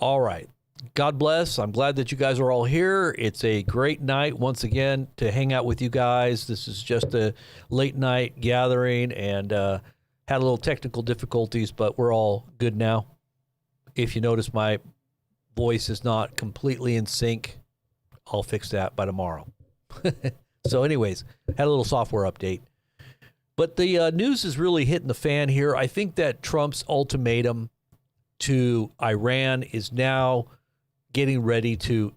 All right. God bless. I'm glad that you guys are all here. It's a great night once again to hang out with you guys. This is just a late night gathering and had a little technical difficulties, but we're all good now. If you notice my voice is not completely in sync, I'll fix that by tomorrow. So anyways, had a little software update. But the news is really hitting the fan here. I think that Trump's ultimatum to Iran is now getting ready to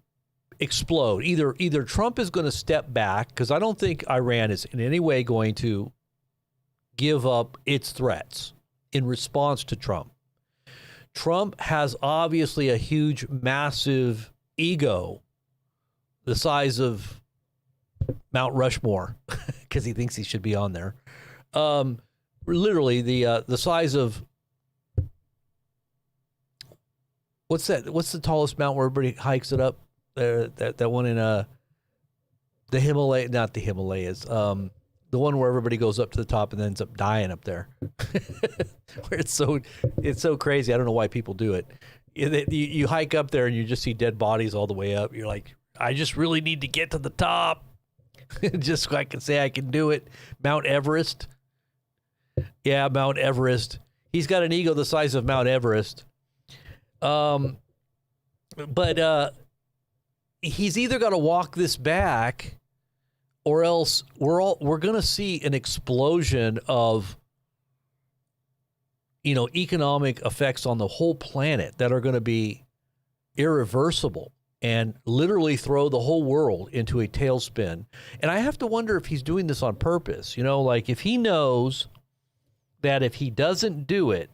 explode. Either Trump is going to step back, because I don't think Iran is in any way going to give up its threats in response to Trump. Trump has obviously a huge, massive ego, the size of Mount Rushmore, because he thinks he should be on there. Literally the size of, what's that? What's the tallest mountain where everybody hikes it up? That one in the Himalaya, not the Himalayas. The one where everybody goes up to the top and then ends up dying up there. Where it's so crazy. I don't know why people do it. You hike up there and you just see dead bodies all the way up. You're like, I just really need to get to the top, just so I can say I can do it. Mount Everest. Yeah, Mount Everest. He's got an ego the size of Mount Everest. But he's either got to walk this back, or else we're going to see an explosion of, economic effects on the whole planet that are going to be irreversible and literally throw the whole world into a tailspin. And I have to wonder if he's doing this on purpose. Like if he knows that if he doesn't do it,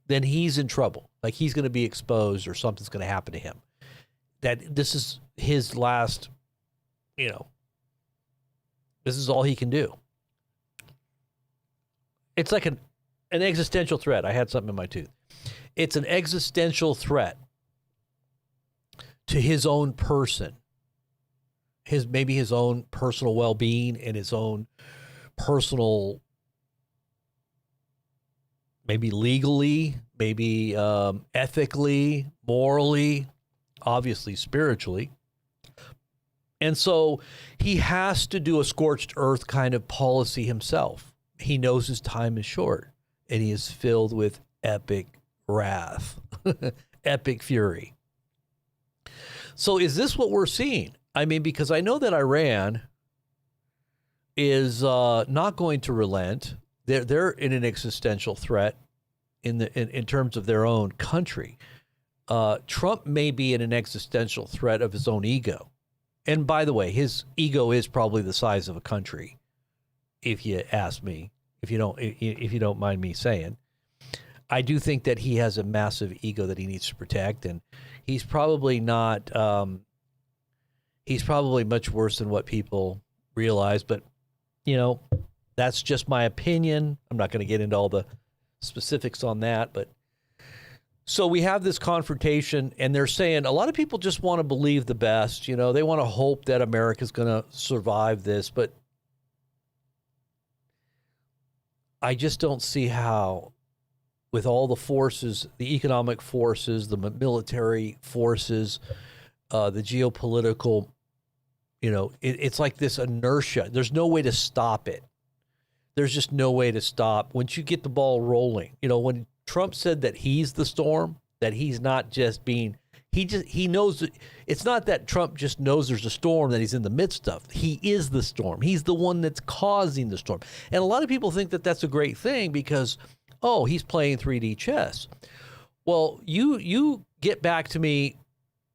then he's in trouble. Like he's going to be exposed or something's going to happen to him. That this is his last, this is all he can do. It's like an existential threat. I had something in my tooth. It's an existential threat to his own person, maybe his own personal well-being and his own personal, maybe legally, maybe ethically, morally, obviously spiritually. And so he has to do a scorched earth kind of policy himself. He knows his time is short, and he is filled with epic wrath, epic fury. So is this what we're seeing? I mean, because I know that Iran is not going to relent. They're in an existential threat in terms of their own country. Trump may be in an existential threat of his own ego. And by the way, his ego is probably the size of a country, if you ask me, if you don't mind me saying. I do think that he has a massive ego that he needs to protect, and he's probably not, he's probably much worse than what people realize, but, that's just my opinion. I'm not going to get into all the specifics on that, but so we have this confrontation, and they're saying a lot of people just want to believe the best. They want to hope that America's going to survive this, but I just don't see how, with all the forces, the economic forces, the military forces, the geopolitical, it's like this inertia. There's no way to stop it. There's just no way to stop. Once you get the ball rolling, when Trump said that he's the storm, that he's not just being, he knows that it's not that Trump just knows there's a storm that he's in the midst of. He is the storm. He's the one that's causing the storm. And a lot of people think that that's a great thing because, he's playing 3D chess. Well, you get back to me,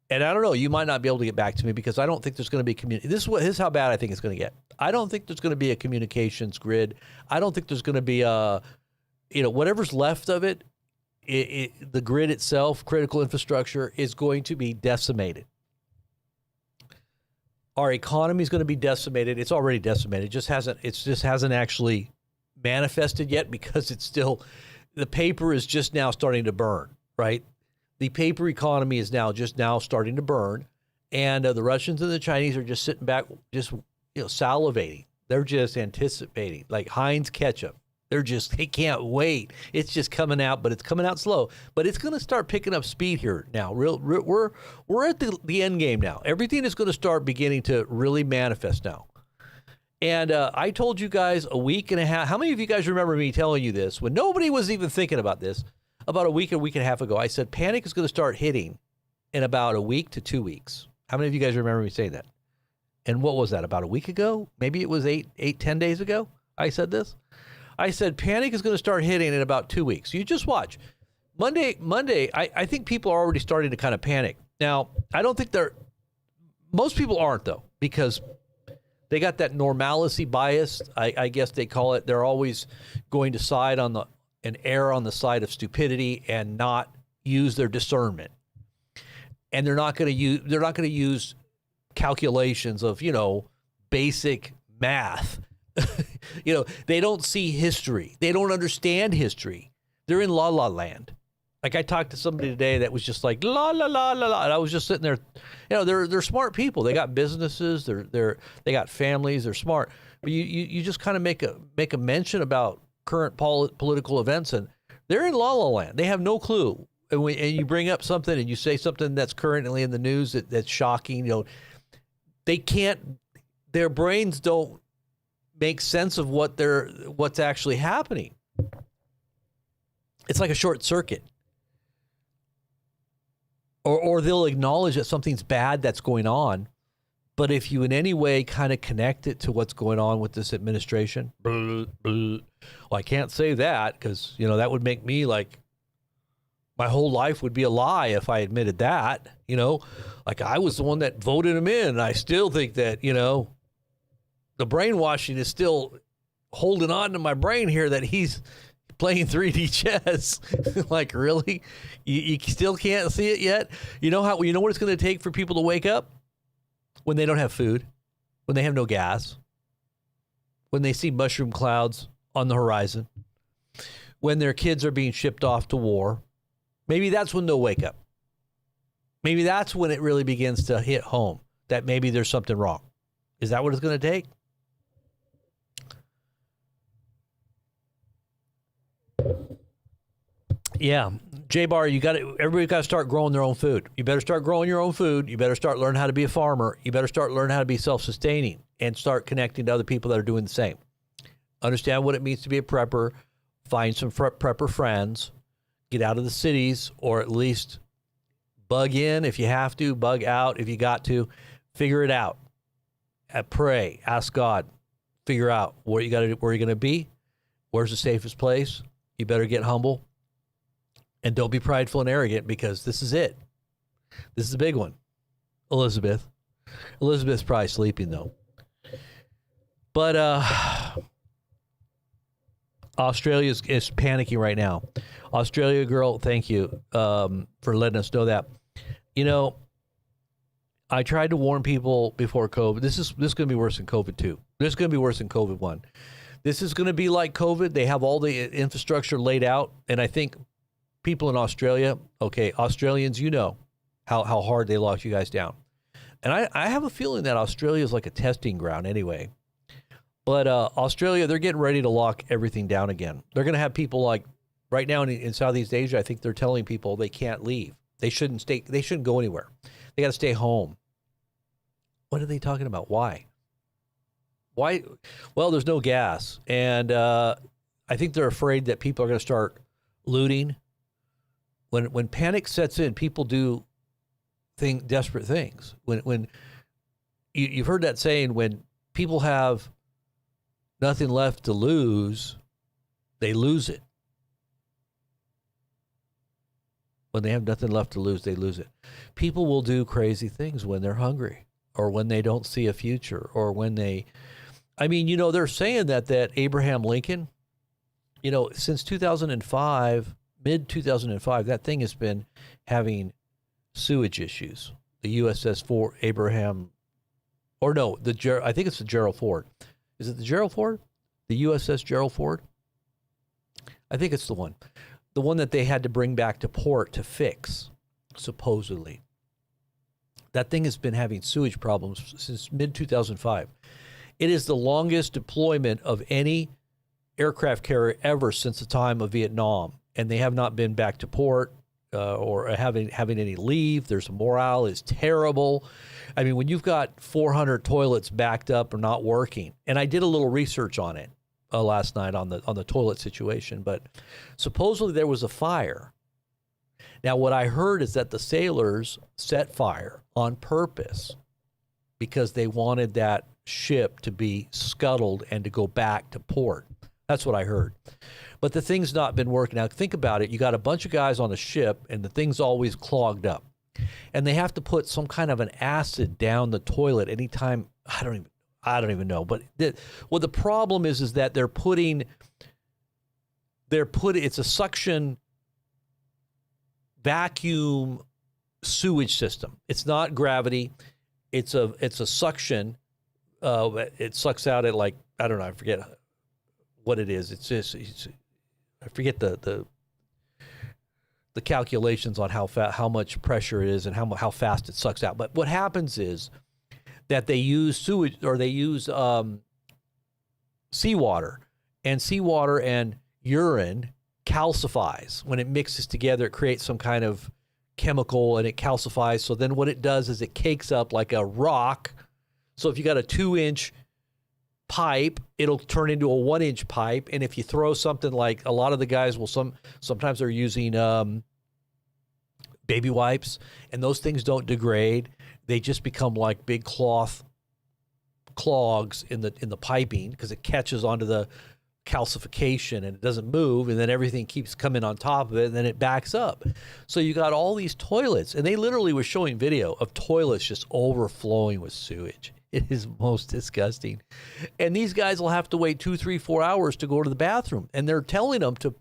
and I don't know, you might not be able to get back to me because I don't think there's going to be this is how bad I think it's going to get. I don't think there's going to be a communications grid. I don't think there's going to be whatever's left of it, the grid itself, critical infrastructure, is going to be decimated. Our economy is going to be decimated. It's already decimated. It just hasn't actually manifested yet because the paper is just now starting to burn, right? The paper economy is just now starting to burn, and the Russians and the Chinese are just sitting back, just salivating. They're just anticipating, like Heinz ketchup. They can't wait. It's just coming out, but it's coming out slow. But it's going to start picking up speed here now. We're at the end game now. Everything is going to start beginning to really manifest now. And I told you guys a week and a half. How many of you guys remember me telling you this when nobody was even thinking about this? About a week and a half ago, I said panic is going to start hitting in about a week to 2 weeks. How many of you guys remember me saying that? And what was that, about a week ago? Maybe it was 10 days ago I said this. I said panic is going to start hitting in about 2 weeks. You just watch. Monday, I think people are already starting to kind of panic. Now, I don't think most people aren't, though, because they got that normalcy bias, I guess they call it. They're always going to side on and err on the side of stupidity and not use their discernment. And they're not going to use calculations of, basic math. They don't see history. They don't understand history. They're in la la land. Like I talked to somebody today that was just like la la la la la, and I was just sitting there. They're smart people. They got businesses. They got families. They're smart. But you just kind of make a mention about current political events, and they're in la la land. They have no clue. And you bring up something and you say something that's currently in the news that's shocking. They can't. Their brains don't make sense of what's actually happening. It's like a short circuit. Or they'll acknowledge that something's bad that's going on, but if you in any way kind of connect it to what's going on with this administration, well, I can't say that because, that would make me like my whole life would be a lie if I admitted that, like I was the one that voted him in. And I still think that, the brainwashing is still holding on to my brain here that he's playing 3D chess. Like, really? You still can't see it yet? You know what it's going to take for people to wake up? When they don't have food, when they have no gas, when they see mushroom clouds on the horizon, when their kids are being shipped off to war. Maybe that's when they'll wake up. Maybe that's when it really begins to hit home that maybe there's something wrong. Is that what it's going to take? Yeah, J-Bar, everybody's got to start growing their own food. You better start growing your own food. You better start learning how to be a farmer. You better start learning how to be self-sustaining and start connecting to other people that are doing the same. Understand what it means to be a prepper. Find some prepper friends. Get out of the cities, or at least bug in if you have to, bug out if you got to. Figure it out. Pray, ask God. Figure out where you're going to be. Where's the safest place? You better get humble. And don't be prideful and arrogant, because this is it. This is the big one. Elizabeth's probably sleeping, though. But Australia is panicking right now. Australia girl, thank you for letting us know that. I tried to warn people before COVID. This is going to be worse than COVID 2. This is going to be worse than COVID 1. This is going to be like COVID. They have all the infrastructure laid out, and I think people in Australia, Australians, how hard they locked you guys down. And I have a feeling that Australia is like a testing ground anyway. But Australia, they're getting ready to lock everything down again. They're going to have people like right now in Southeast Asia, I think they're telling people they can't leave. They shouldn't go anywhere. They got to stay home. What are they talking about? Why? Well, there's no gas. And I think they're afraid that people are going to start looting. When panic sets in, people do desperate things. When you've heard that saying, when people have nothing left to lose, they lose it. When they have nothing left to lose, they lose it. People will do crazy things when they're hungry, or when they don't see a future, or when they're saying that Abraham Lincoln, since 2005, mid-2005, that thing has been having sewage issues. The USS Ford, I think it's the Gerald Ford. Is it the Gerald Ford? The USS Gerald Ford? I think it's the one. The one that they had to bring back to port to fix, supposedly. That thing has been having sewage problems since mid-2005. It is the longest deployment of any aircraft carrier ever since the time of Vietnam, and they have not been back to port or having any leave. Their morale is terrible. I mean, when you've got 400 toilets backed up or not working, and I did a little research on it last night on the toilet situation, but supposedly there was a fire. Now, what I heard is that the sailors set fire on purpose because they wanted that ship to be scuttled and to go back to port. That's what I heard. But the thing's not been working out. Think about it. You got a bunch of guys on a ship, and the thing's always clogged up. And they have to put some kind of an acid down the toilet anytime. I don't even know. But the problem is that they're putting it's a suction vacuum sewage system. It's not gravity. It's a suction. It sucks out at, like, I don't know. I forget what it is. I forget the calculations on how much pressure it is and how fast it sucks out. But what happens is that they use sewage, or they use seawater, and urine calcifies. When it mixes together, it creates some kind of chemical and it calcifies. So then what it does is it cakes up like a rock. So if you got a 2-inch pipe, it'll turn into a 1-inch pipe. And if you throw something, like a lot of the guys will sometimes they're using baby wipes, and those things don't degrade. They just become like big cloth clogs in the piping because it catches onto the calcification and it doesn't move, and then everything keeps coming on top of it, and then it backs up. So you got all these toilets, and they literally were showing video of toilets just overflowing with sewage. It is most disgusting. And these guys will have to wait 2, 3, 4 hours to go to the bathroom, and they're telling them to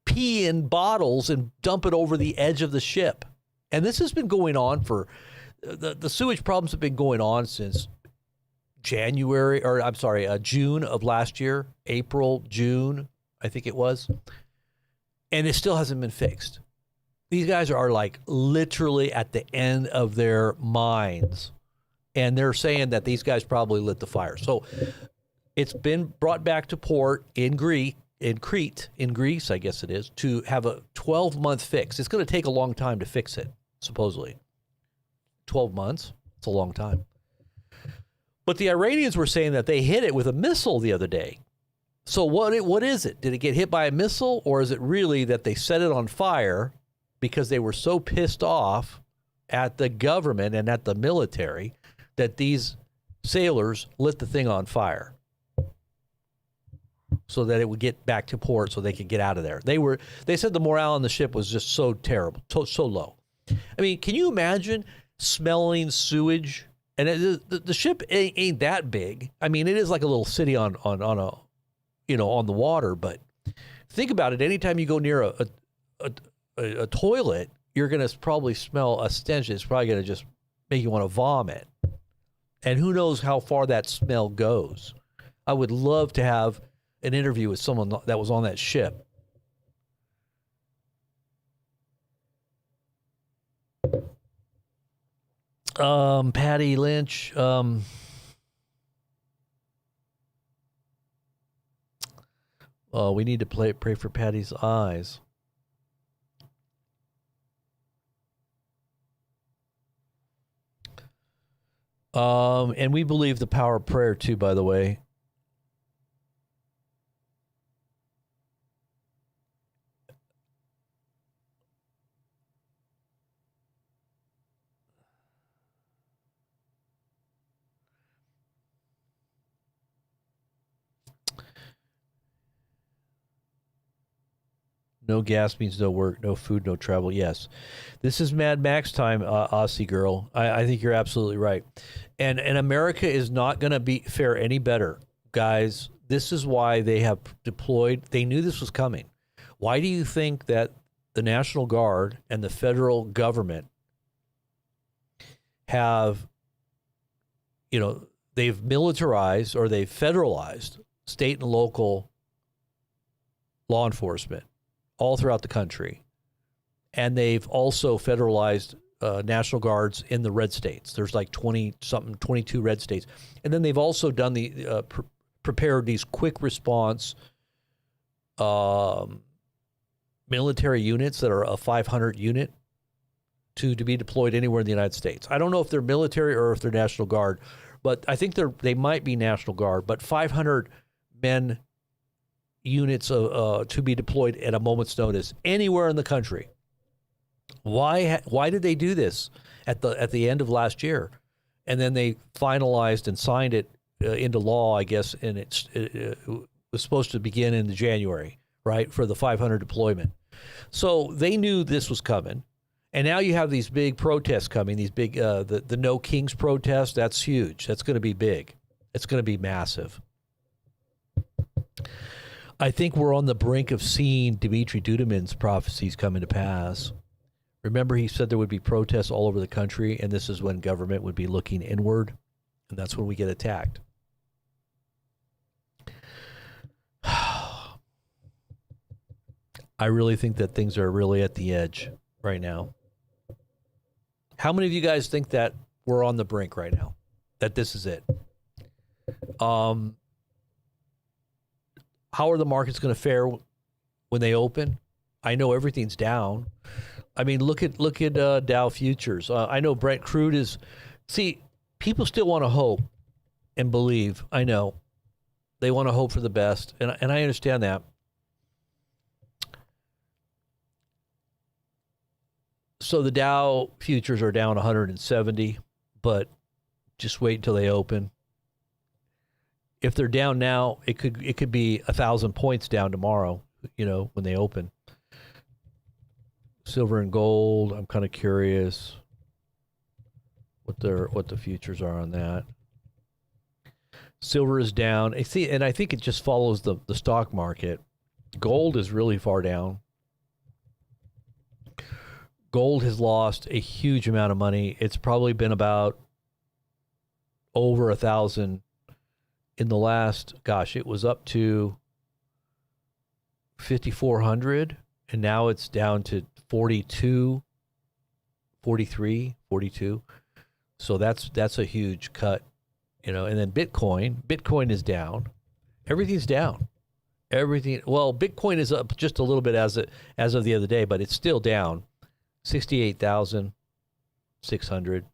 pee in bottles and dump it over the edge of the ship. And this has been going on for the sewage problems have been going on since June of last year, April, June, I think it was. And it still hasn't been fixed. These guys are like literally at the end of their minds. And they're saying that these guys probably lit the fire. So it's been brought back to port in Crete, I guess it is, to have a 12-month fix. It's going to take a long time to fix it, supposedly. 12 months, it's a long time. But the Iranians were saying that they hit it with a missile the other day. So what is it? Did it get hit by a missile, or is it really that they set it on fire because they were so pissed off at the government and at the military that these sailors lit the thing on fire so that it would get back to port so they could get out of there? They said the morale on the ship was just so terrible, so low. I mean, can you imagine smelling sewage? And the ship ain't that big. I mean, it is like a little city on the water. But think about it. Anytime you go near a toilet, you're going to probably smell a stench. It's probably going to just make you want to vomit. And who knows how far that smell goes. I would love to have an interview with someone that was on that ship. Patty Lynch, we need to pray for Patty's eyes. And we believe the power of prayer too, by the way. No gas means no work, no food, no travel. Yes. This is Mad Max time, Aussie girl. I think you're absolutely right. And America is not going to fare any better. Guys, this is why they have deployed. They knew this was coming. Why do you think that the National Guard and the federal government have, they've militarized or they've federalized state and local law enforcement all throughout the country. And they've also federalized National Guards in the red states. There's like 22 red states. And then they've also done prepared these quick response military units that are a 500 unit to be deployed anywhere in the United States. I don't know if they're military or if they're National Guard, but I think they might be National Guard. But 500 men units to be deployed at a moment's notice anywhere in the country. Why did they do this at the end of last year, and then they finalized and signed it into law, I guess, and it was supposed to begin in January, right, for the 500 deployment. So they knew this was coming, and now you have these big protests coming. These big the No Kings protest. That's huge. That's going to be big. It's going to be massive. I think we're on the brink of seeing Dmitry Duduman's prophecies coming to pass. Remember, he said there would be protests all over the country, and this is when government would be looking inward, and that's when we get attacked. I really think that things are really at the edge right now. How many of you guys think that we're on the brink right now? That this is it? How are the markets going to fare when they open? I know everything's down. I mean, look at Dow futures. I know Brent crude is. See, people still want to hope and believe. I know they want to hope for the best, and I understand that. So the Dow futures are down 170, but just wait until they open. If they're down now, it could be 1,000 points down tomorrow, when they open. Silver and gold, I'm kind of curious what the futures are on that. Silver is down. And I think it just follows the stock market. Gold is really far down. Gold has lost a huge amount of money. It's probably been about over 1,000 in the last, it was up to 5,400, and now it's down to 42, 43, 42. So that's a huge cut, And then Bitcoin is down. Everything's down. Well, Bitcoin is up just a little bit as of the other day, but it's still down. 68,600.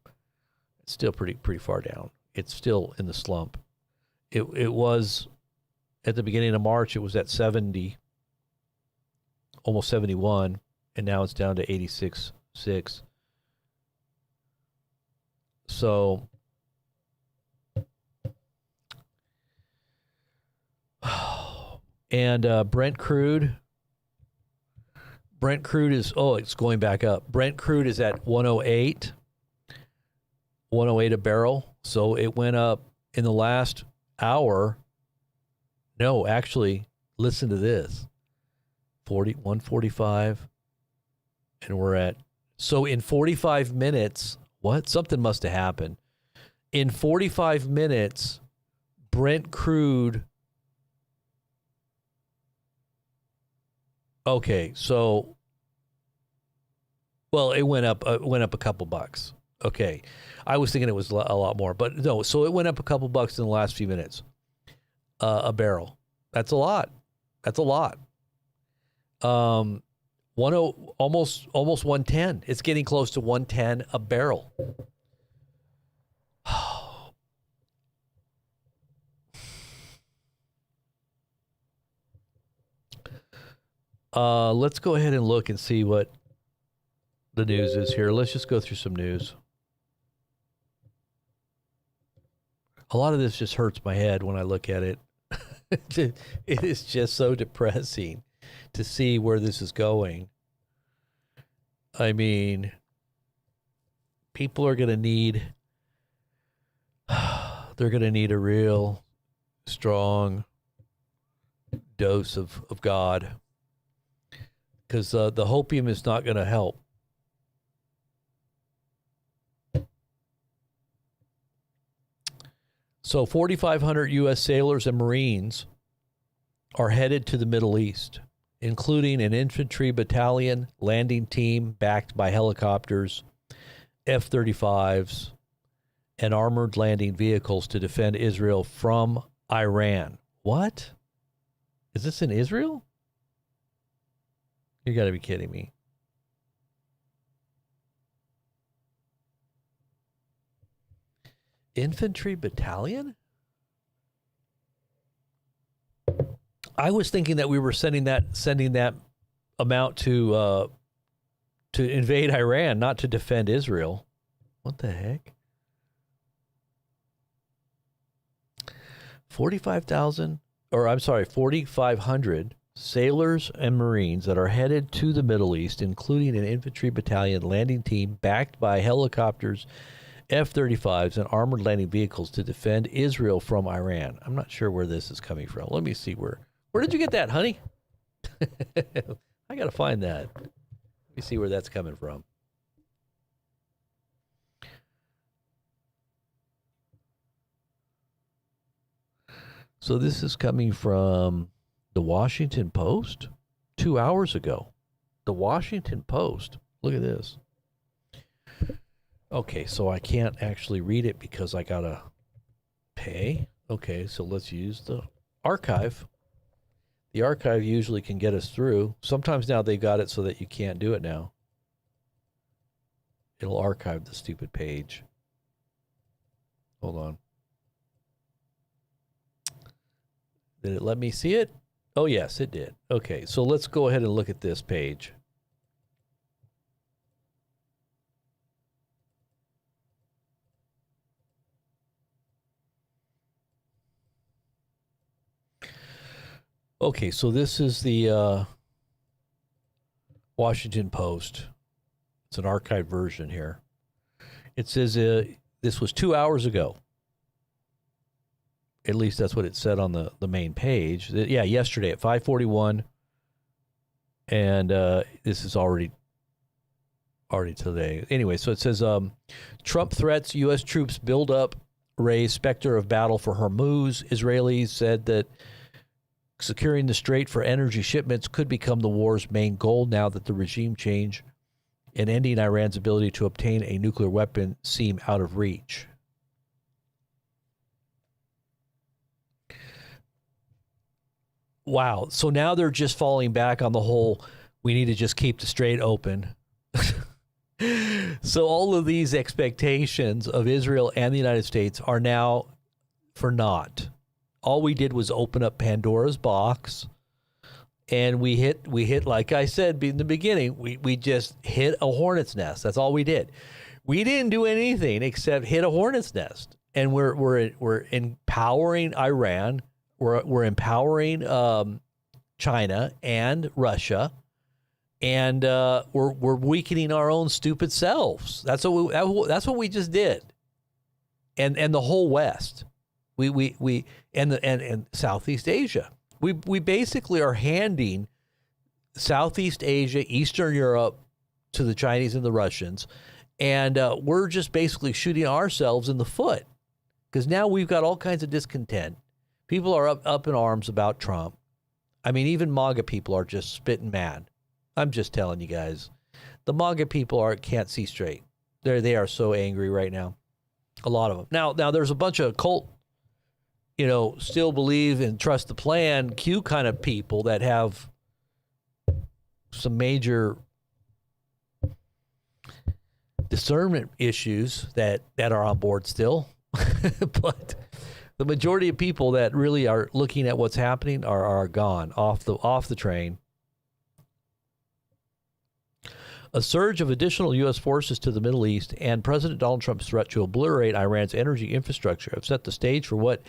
It's still pretty far down. It's still in the slump. It was at the beginning of March. It was at 70, almost 71, and now it's down to 86.6. So, and Brent crude is, it's going back up. Brent crude is at 108 a barrel. So it went up in the last hour. No, actually, listen to this. 145. And we're at, so in 45 minutes, something must have happened. In 45 minutes, Brent crude. Okay, so, well, it went up a couple bucks. Okay, I was thinking it was a lot more, but no. So it went up a couple bucks in the last few minutes. A barrel. That's a lot. Almost 110. It's getting close to 110 a barrel. Let's go ahead and look and see what the news is here. Let's just go through some news. A lot of this just hurts my head when I look at it. It is just so depressing to see where this is going. I mean, people are going to need, they're going to need a real strong dose of God. Because the hopium is not going to help. So 4,500 U.S. sailors and Marines are headed to the Middle East, including an infantry battalion landing team backed by helicopters, F-35s, and armored landing vehicles to defend Israel from Iran. What? Is this in Israel? You got to be kidding me. Infantry battalion? I was thinking that we were sending that amount to invade Iran, not to defend Israel. What the heck? 4,500 sailors and Marines that are headed to the Middle East, including an infantry battalion landing team backed by helicopters, F-35s, and armored landing vehicles to defend Israel from Iran. I'm not sure where this is coming from. Let me see where did you get that, honey? I got to find that. Let me see where that's coming from. So this is coming from the Washington Post 2 hours ago. The Washington Post. Look at this. Okay, so I can't actually read it because I gotta pay. Okay, so let's use the archive. The archive usually can get us through. Sometimes now they got it so that you can't do it now. It'll archive the stupid page. Hold on. Did it let me see it? Oh, yes, it did. Okay, so let's go ahead and look at this page. Okay, so this is the Washington Post. It's an archived version here. It says this was 2 hours ago. At least that's what it said on the main page. Yeah, yesterday at 5:41. And this is already today. Anyway, so it says Trump threats U.S. troops build up, raise specter of battle for Hormuz. Israelis said that securing the strait for energy shipments could become the war's main goal now that the regime change and ending Iran's ability to obtain a nuclear weapon seem out of reach. Wow. So now they're just falling back on the whole, we need to just keep the strait open. So all of these expectations of Israel and the United States are now for naught. All we did was open up Pandora's box, and we hit, like I said in the beginning, we just hit a hornet's nest. That's all we did. We didn't do anything except hit a hornet's nest. And we're empowering Iran. We're empowering China and Russia, and we're weakening our own stupid selves. That's what we just did, and the whole West, and Southeast Asia. We basically are handing Southeast Asia, Eastern Europe to the Chinese and the Russians, and we're just basically shooting ourselves in the foot because now we've got all kinds of discontent. People are up in arms about Trump. I mean, even MAGA people are just spitting mad. I'm just telling you guys. The MAGA people can't see straight. They are so angry right now. A lot of them. Now there's a bunch of cult, still believe and trust the plan, Q kind of people that have some major discernment issues that are on board still. But the majority of people that really are looking at what's happening are gone off the train. A surge of additional U.S. forces to the Middle East and President Donald Trump's threat to obliterate Iran's energy infrastructure have set the stage for what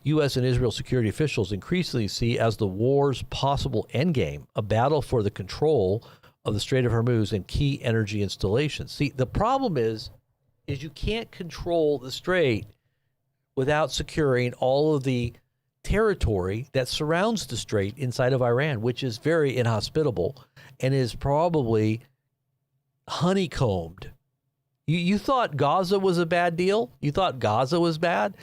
U.S. and Israel security officials increasingly see as the war's possible endgame, a battle for the control of the Strait of Hormuz and key energy installations. See, the problem is you can't control the strait without securing all of the territory that surrounds the strait inside of Iran, which is very inhospitable and is probably honeycombed. You thought Gaza was a bad deal? You thought Gaza was bad?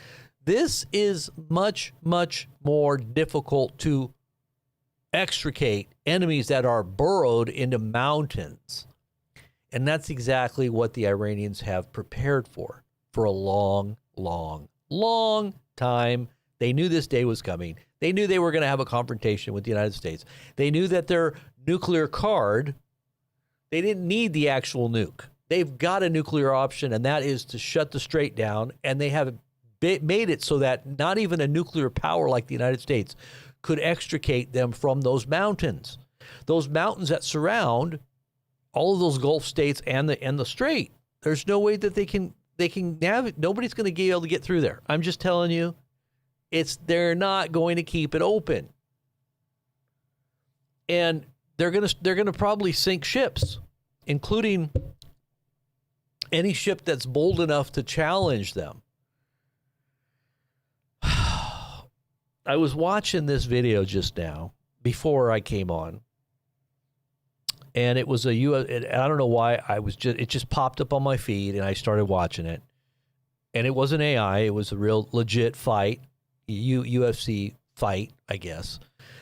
This is much, much more difficult to extricate enemies that are burrowed into mountains. And that's exactly what the Iranians have prepared for a long, long, long time. They knew this day was coming. They knew they were going to have a confrontation with the United States. They knew that their nuclear card, they didn't need the actual nuke. They've got a nuclear option, and that is to shut the strait down, and they have made it so that not even a nuclear power like the United States could extricate them from those mountains. Those mountains that surround all of those Gulf states and the strait. There's no way that they can navigate. Nobody's going to be able to get through there. I'm just telling you, they're not going to keep it open. And they're going to probably sink ships, including any ship that's bold enough to challenge them. I was watching this video just now before I came on, and it was I don't know why it just popped up on my feed, and I started watching it. And it wasn't AI, it was a real legit fight, UFC fight, I guess.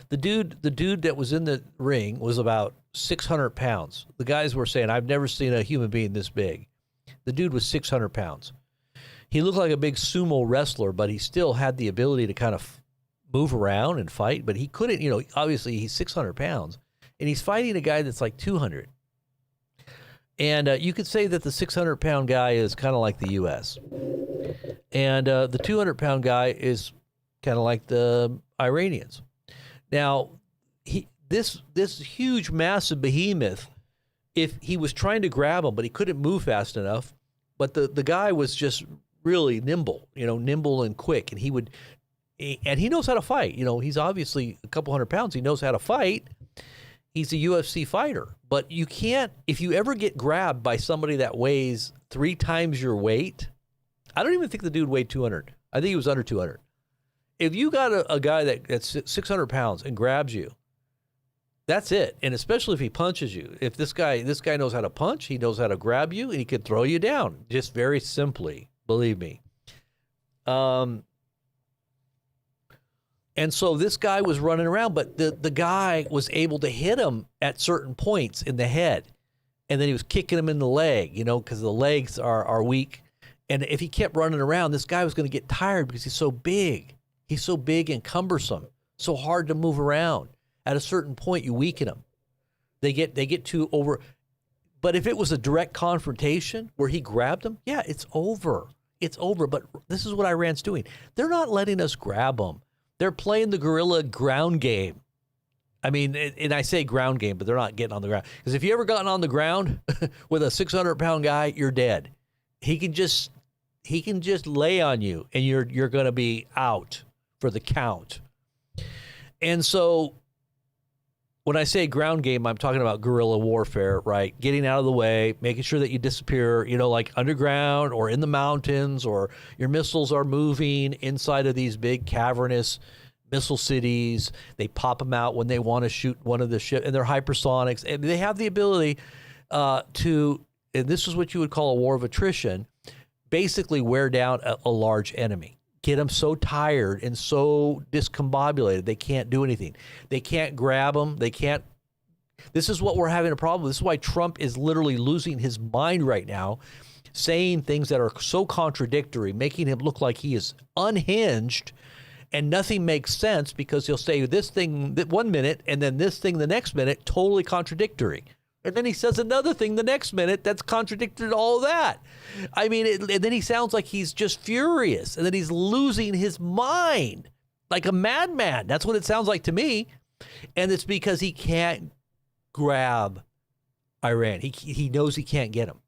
The dude that was in the ring was about 600 pounds. The guys were saying, I've never seen a human being this big. The dude was 600 pounds. He looked like a big sumo wrestler, but he still had the ability to kind of move around and fight, but he couldn't, obviously he's 600 pounds, and he's fighting a guy that's like 200. And you could say that the 600-pound guy is kind of like the U.S. And the 200-pound guy is kind of like the Iranians. Now, this huge, massive behemoth, if he was trying to grab him, but he couldn't move fast enough, but the guy was just really nimble, nimble and quick, and he knows how to fight. He's obviously a couple hundred pounds. He knows how to fight. He's a UFC fighter. But you can't, if you ever get grabbed by somebody that weighs 3 times your weight, I don't even think the dude weighed 200. I think he was under 200. If you got a guy that's 600 pounds and grabs you, that's it. And especially if he punches you. If this guy knows how to punch, he knows how to grab you, and he can throw you down. Just very simply, believe me. And so this guy was running around, but the guy was able to hit him at certain points in the head. And then he was kicking him in the leg, because the legs are weak. And if he kept running around, this guy was going to get tired because he's so big. He's so big and cumbersome, so hard to move around. At a certain point, you weaken them. They get too over. But if it was a direct confrontation where he grabbed him, yeah, it's over. It's over. But this is what Iran's doing. They're not letting us grab them. They're playing the guerrilla ground game. I mean, and I say ground game, but they're not getting on the ground. Because if you ever gotten on the ground with a 600-pound guy, you're dead. He can just lay on you, and you're going to be out for the count. And so when I say ground game, I'm talking about guerrilla warfare, right? Getting out of the way, making sure that you disappear, like underground or in the mountains, or your missiles are moving inside of these big cavernous missile cities. They pop them out when they want to shoot one of the ships, and they're hypersonics. And they have the ability to, and this is what you would call a war of attrition, basically wear down a large enemy. Get them so tired and so discombobulated, they can't do anything. They can't grab them. They can't. This is what we're having a problem with. This is why Trump is literally losing his mind right now, saying things that are so contradictory, making him look like he is unhinged, and nothing makes sense, because he'll say this thing one minute and then this thing the next minute, totally contradictory. And then he says another thing the next minute that's contradicted all of that. I mean, and then he sounds like he's just furious, and then he's losing his mind like a madman. That's what it sounds like to me. And it's because he can't grab Iran. He knows he can't get him.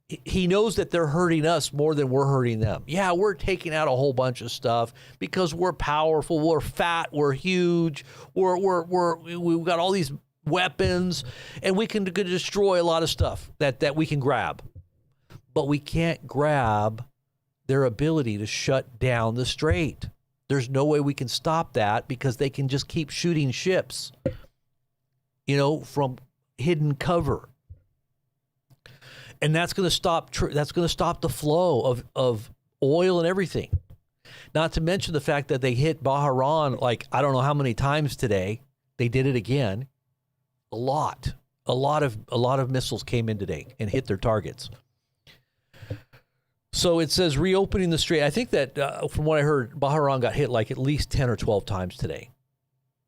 He knows that they're hurting us more than we're hurting them. Yeah, we're taking out a whole bunch of stuff because we're powerful, we're fat, we're huge, we've got all these weapons, and we can destroy a lot of stuff that we can grab. But we can't grab their ability to shut down the strait. There's no way we can stop that, because they can just keep shooting ships, from hidden cover. And that's going to stop the flow of oil and everything. Not to mention the fact that they hit Bahrain like I don't know how many times today. They did it again. A lot of missiles came in today and hit their targets. So it says reopening the strait. I think that from what I heard, Bahrain got hit like at least 10 or 12 times today.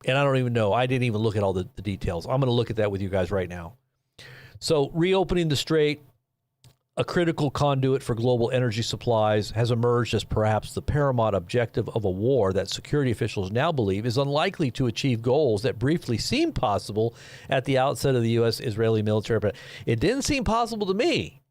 And I don't even know. I didn't even look at all the details. I'm going to look at that with you guys right now. So reopening the strait, a critical conduit for global energy supplies, has emerged as perhaps the paramount objective of a war that security officials now believe is unlikely to achieve goals that briefly seemed possible at the outset of the U.S.-Israeli military. But it didn't seem possible to me.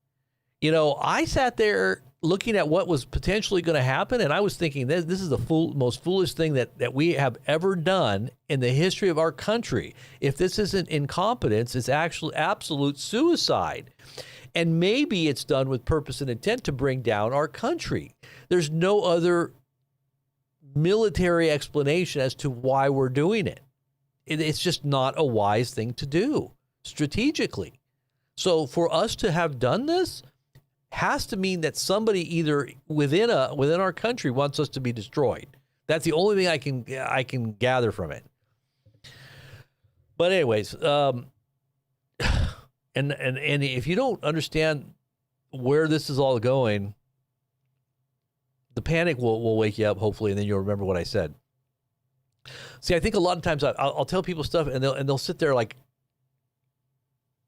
You know, I sat there looking at what was potentially going to happen, and I was thinking, this is the most foolish thing that we have ever done in the history of our country. If this isn't incompetence, it's actually absolute suicide. And maybe it's done with purpose and intent to bring down our country. There's no other military explanation as to why we're doing it. It's just not a wise thing to do strategically. So for us to have done this has to mean that somebody either within our country wants us to be destroyed. That's the only thing I can gather from it. But anyways, and if you don't understand where this is all going, the panic will wake you up, hopefully, and then you'll remember what I said. See, I think a lot of times I'll tell people stuff, and they'll sit there like,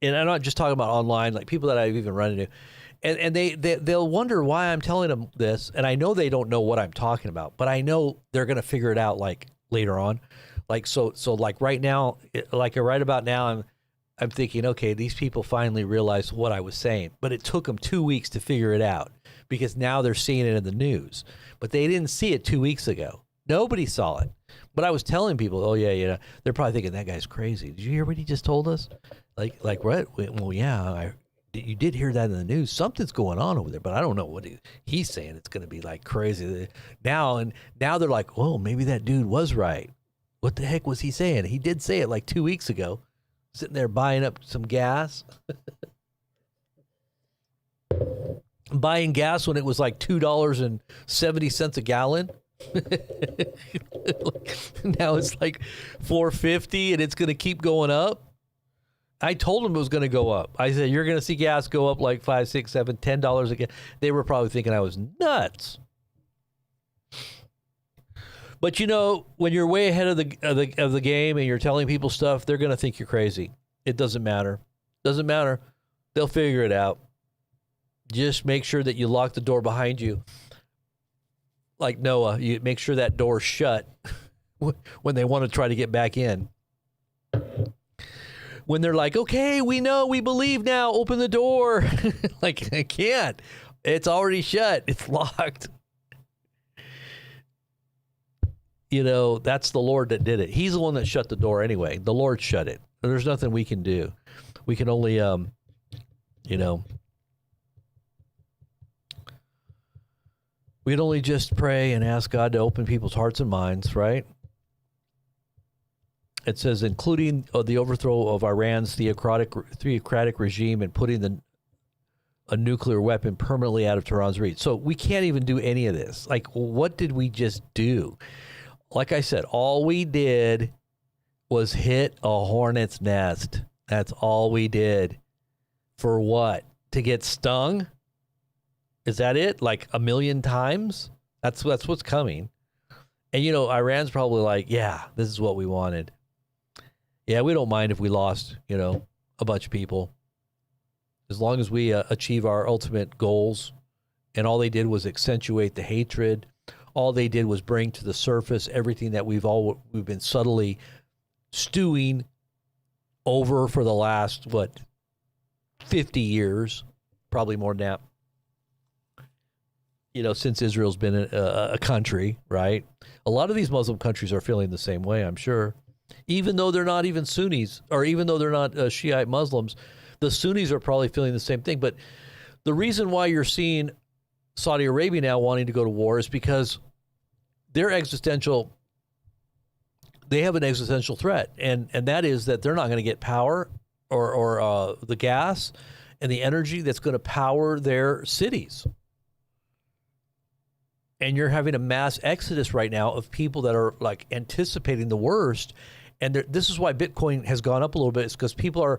and I'm not just talking about online, like people that I've even run into, and they'll wonder why I'm telling them this, and I know they don't know what I'm talking about, but I know they're gonna figure it out like later on, like so like right now, like right about now, I'm thinking, okay, these people finally realized what I was saying, but it took them 2 weeks to figure it out because now they're seeing it in the news, but they didn't see it 2 weeks ago. Nobody saw it, but I was telling people, oh yeah, you know, they're probably thinking that guy's crazy. Did you hear what he just told us? Like what? Well, yeah, you did hear that in the news. Something's going on over there, but I don't know what he's saying. It's going to be like crazy now. And now they're like, oh, maybe that dude was right. What the heck was he saying? He did say it like 2 weeks ago, sitting there buying up some gas, buying gas when it was like $2.70 a gallon. Now it's like $4.50 and it's going to keep going up. I told them it was going to go up. I said, you're going to see gas go up like $5, $6, $7, $10 again. They were probably thinking I was nuts. But you know, when you're way ahead of the game and you're telling people stuff, they're going to think you're crazy. It doesn't matter. Doesn't matter. They'll figure it out. Just make sure that you lock the door behind you. Like Noah, you make sure that door's shut when they want to try to get back in. When they're like, okay, we know, we believe now, open the door. Like, I can't. It's already shut. It's locked. You know, that's the Lord that did it. He's the one that shut the door anyway. The Lord shut it. There's nothing we can do. We can only, you know, we can only just pray and ask God to open people's hearts and minds, right? It says, including the overthrow of Iran's theocratic regime and putting a nuclear weapon permanently out of Tehran's reach. So we can't even do any of this. Like, what did we just do? Like I said, all we did was hit a hornet's nest. That's all we did. For what? To get stung? Is that it? Like 1 million times? That's what's coming. And, you know, Iran's probably like, yeah, this is what we wanted. Yeah, we don't mind if we lost, you know, a bunch of people. As long as we achieve our ultimate goals. And all they did was accentuate the hatred. All they did was bring to the surface everything that we've been subtly stewing over for the last, 50 years, probably more than that. You know, since Israel's been a country, right? A lot of these Muslim countries are feeling the same way, I'm sure. Even though they're not even Sunnis, or even though they're not Shiite Muslims, the Sunnis are probably feeling the same thing. But the reason why you're seeing Saudi Arabia now wanting to go to war is because they have an existential threat. And that is that they're not going to get power or the gas and the energy that's going to power their cities. And you're having a mass exodus right now of people that are like anticipating the worst. And this is why Bitcoin has gone up a little bit. It's because people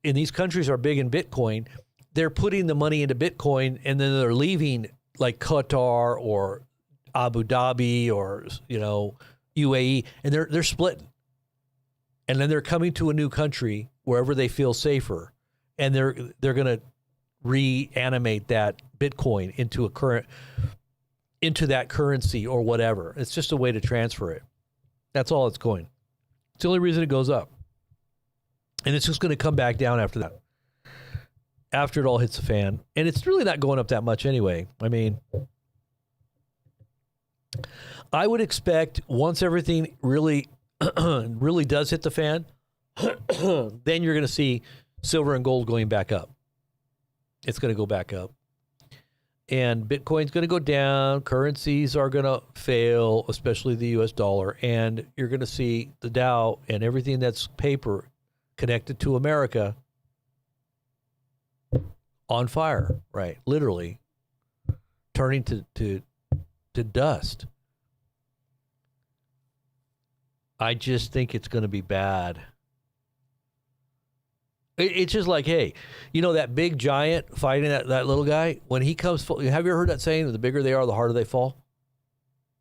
in these countries are big in Bitcoin. They're putting the money into Bitcoin and then they're leaving like Qatar or Abu Dhabi or, you know, UAE, and they're splitting. and then they're coming to a new country wherever they feel safer, and they're going to reanimate that Bitcoin into that currency or whatever. It's just a way to transfer it. That's all it's going. It's the only reason it goes up. And it's just going to come back down after that. After it all hits the fan. And it's really not going up that much anyway. I mean, I would expect once everything really, really does hit the fan, then you're going to see silver and gold going back up. It's going to go back up. And Bitcoin's going to go down. Currencies are going to fail, especially the US dollar. And you're going to see the Dow and everything that's paper connected to America on fire, right? Literally turning to dust. I just think it's going to be bad. It's just like, hey, you know that big giant fighting that little guy? When he comes, have you ever heard that saying, the bigger they are, the harder they fall?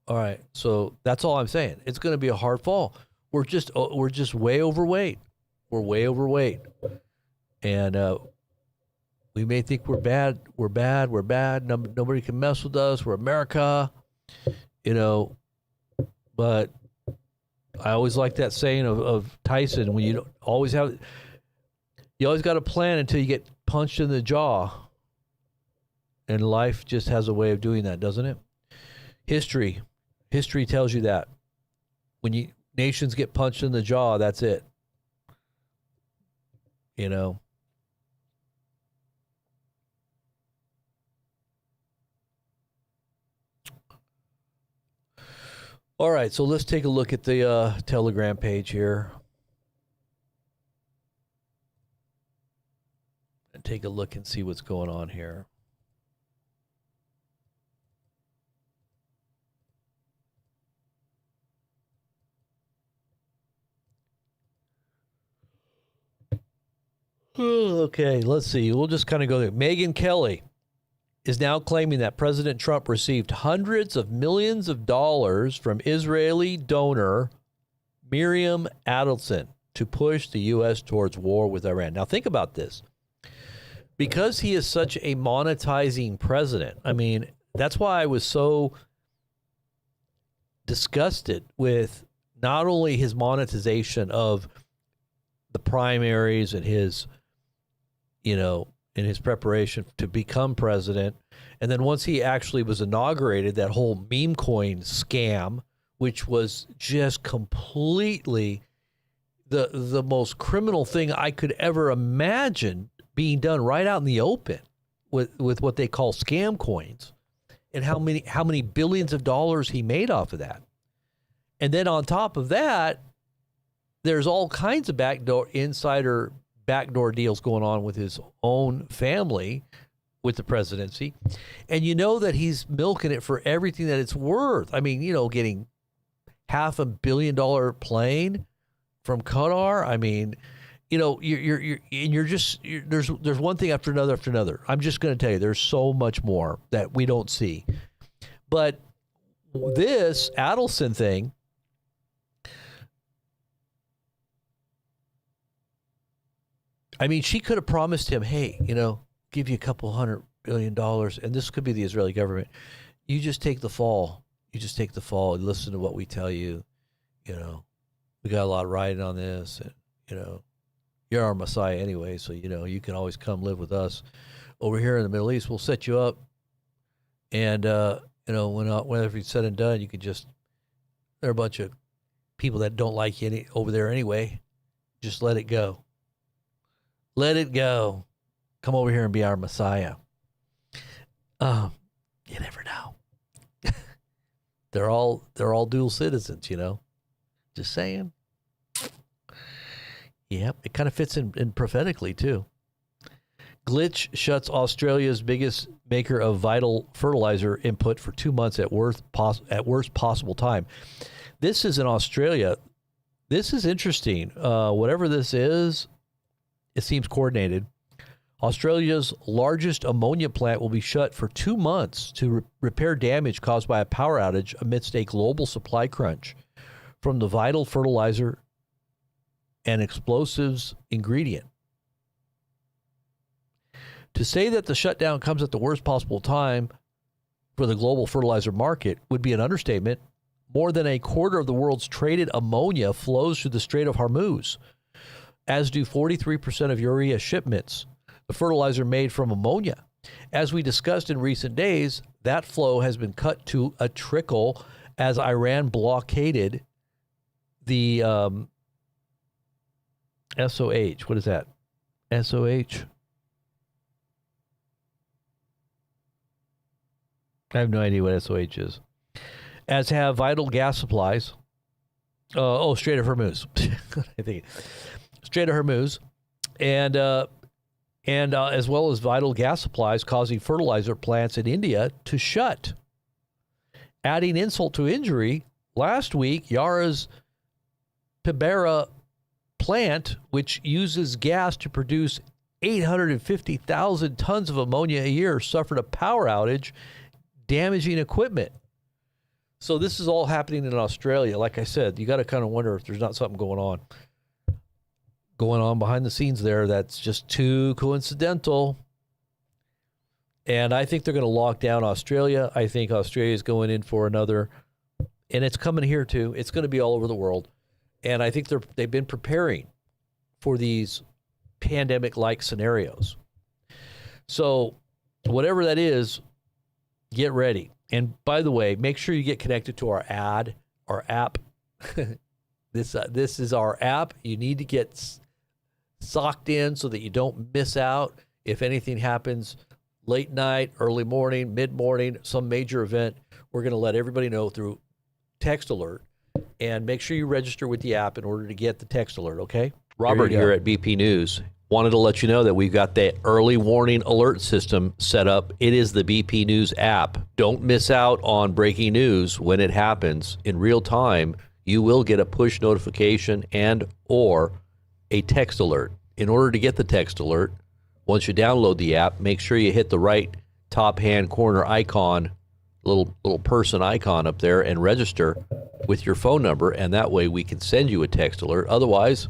All right, so that's all I'm saying. It's going to be a hard fall. We're just way overweight. We're way overweight. And we may think we're bad. We're bad. We're bad. Nobody can mess with us. We're America, you know. But I always like that saying of Tyson, when you don't always have... You always got a plan until you get punched in the jaw. And life just has a way of doing that, doesn't it? History tells you that. When nations get punched in the jaw, that's it. You know. All right, so let's take a look at the Telegram page here. Take a look and see what's going on here. Okay, let's see. We'll just kind of go there. Megyn Kelly is now claiming that President Trump received hundreds of millions of dollars from Israeli donor Miriam Adelson to push the U.S. towards war with Iran. Now, think about this. Because he is such a monetizing president, I mean, that's why I was so disgusted with not only his monetization of the primaries and his, you know, in his preparation to become president. And then once he actually was inaugurated, that whole meme coin scam, which was just completely the most criminal thing I could ever imagine being done right out in the open with what they call scam coins, and how many billions of dollars he made off of that. And then on top of that, there's all kinds of backdoor deals going on with his own family with the presidency. And you know that he's milking it for everything that it's worth. I mean, you know, getting $500 million plane from Qatar. I mean, you know, there's one thing after another. I'm just going to tell you, there's so much more that we don't see. But this Adelson thing, I mean, she could have promised him, hey, you know, give you $200 billion, and this could be the Israeli government. You just take the fall. You just take the fall and listen to what we tell you. You know, we got a lot riding on this, and, you know, you're our Messiah anyway, so, you know, you can always come live with us over here in the Middle East. We'll set you up. And, you know, when everything's said and done, you can just, there are a bunch of people that don't like you over there anyway. Just let it go. Let it go. Come over here and be our Messiah. You never know. They're all dual citizens, you know. Just saying. Yep, it kind of fits in prophetically, too. Glitch shuts Australia's biggest maker of vital fertilizer input for 2 months at worst possible time. This is in Australia. This is interesting. Whatever this is, it seems coordinated. Australia's largest ammonia plant will be shut for 2 months to repair damage caused by a power outage amidst a global supply crunch from the vital fertilizer and explosives ingredient. To say that the shutdown comes at the worst possible time for the global fertilizer market would be an understatement. More than a quarter of the world's traded ammonia flows through the Strait of Hormuz, as do 43% of urea shipments, the fertilizer made from ammonia. As we discussed in recent days, that flow has been cut to a trickle as Iran blockaded the SOH. What is that? SOH? I have no idea what SOH is. As have vital gas supplies. Strait of Hormuz. I think Strait of Hormuz, and as well as vital gas supplies, causing fertilizer plants in India to shut. Adding insult to injury, last week, Yara's Pibera plant, which uses gas to produce 850,000 tons of ammonia a year, suffered a power outage, damaging equipment. So this is all happening in Australia. Like I said, you got to kind of wonder if there's not something going on behind the scenes there that's just too coincidental. And I think they're going to lock down Australia. I think Australia is going in for another, and it's coming here too. It's going to be all over the world. And I think they've been preparing for these pandemic-like scenarios. So whatever that is, get ready. And by the way, make sure you get connected to our app. This is our app. You need to get socked in so that you don't miss out if anything happens late night, early morning, mid-morning, some major event. We're going to let everybody know through text alert. And make sure you register with the app in order to get the text alert, okay? Robert here at BP News. Wanted to let you know that we've got the early warning alert system set up. It is the BP News app. Don't miss out on breaking news when it happens in real time. You will get a push notification and or a text alert. In order to get the text alert, once you download the app, make sure you hit the right top hand corner icon, little person icon up there, and register with your phone number, and that way we can send you a text alert. Otherwise,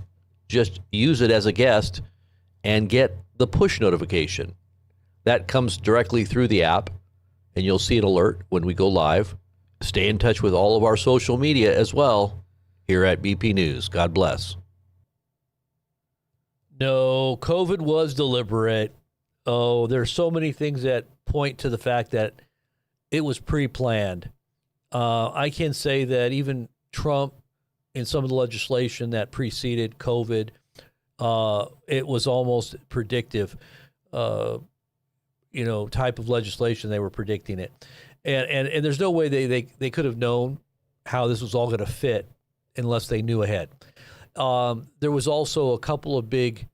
just use it as a guest and get the push notification. That comes directly through the app, and you'll see an alert when we go live. Stay in touch with all of our social media as well here at BP News. God bless. No, COVID was deliberate. Oh, there's so many things that point to the fact that it was pre-planned. I can say that even Trump, in some of the legislation that preceded COVID, it was almost predictive, type of legislation. They were predicting it. And there's no way they could have known how this was all going to fit unless they knew ahead. There was also a couple of big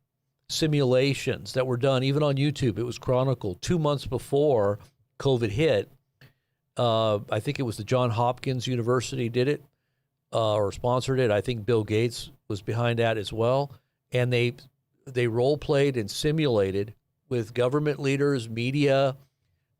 simulations that were done, even on YouTube. It was chronicled 2 months before COVID hit. I think it was the Johns Hopkins University did it or sponsored it. I think Bill Gates was behind that as well. And they role played and simulated with government leaders, media,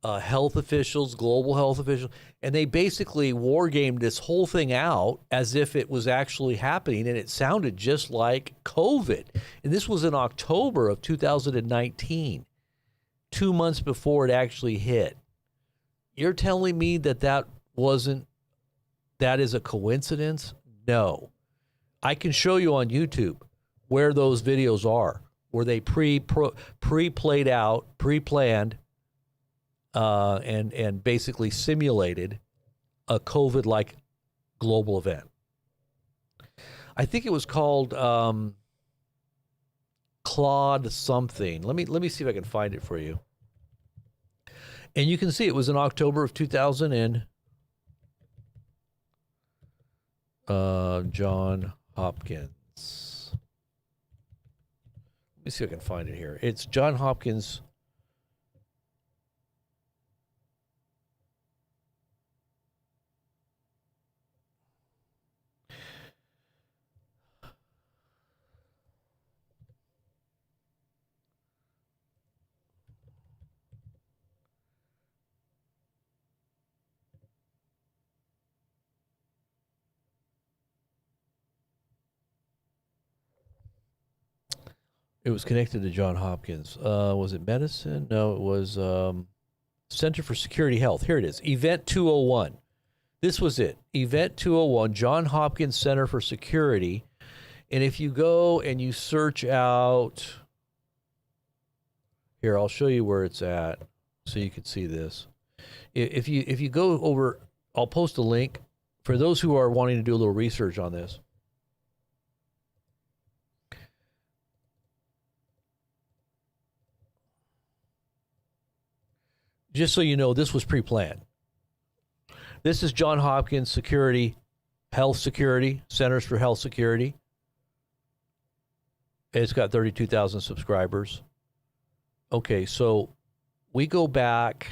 health officials, global health officials, and they basically war gamed this whole thing out as if it was actually happening, and it sounded just like COVID. And this was in October of 2019, 2 months before it actually hit. You're telling me that is a coincidence? No. I can show you on YouTube where those videos are, where they pre-played out, pre-planned, and basically simulated a COVID-like global event. I think it was called Claude something. Let me see if I can find it for you. And you can see it was in October of 2000 and John Hopkins. Let me see if I can find it here. It's John Hopkins. It was connected to Johns Hopkins. Was it medicine? No, it was Center for Security Health. Here it is. Event 201. This was it. Event 201, Johns Hopkins Center for Security. And if you go and you search out, here, I'll show you where it's at so you can see this. If you go over, I'll post a link for those who are wanting to do a little research on this. Just so you know, this was pre-planned. This is Johns Hopkins Security, Health Security, Centers for Health Security. It's got 32,000 subscribers. Okay, so we go back.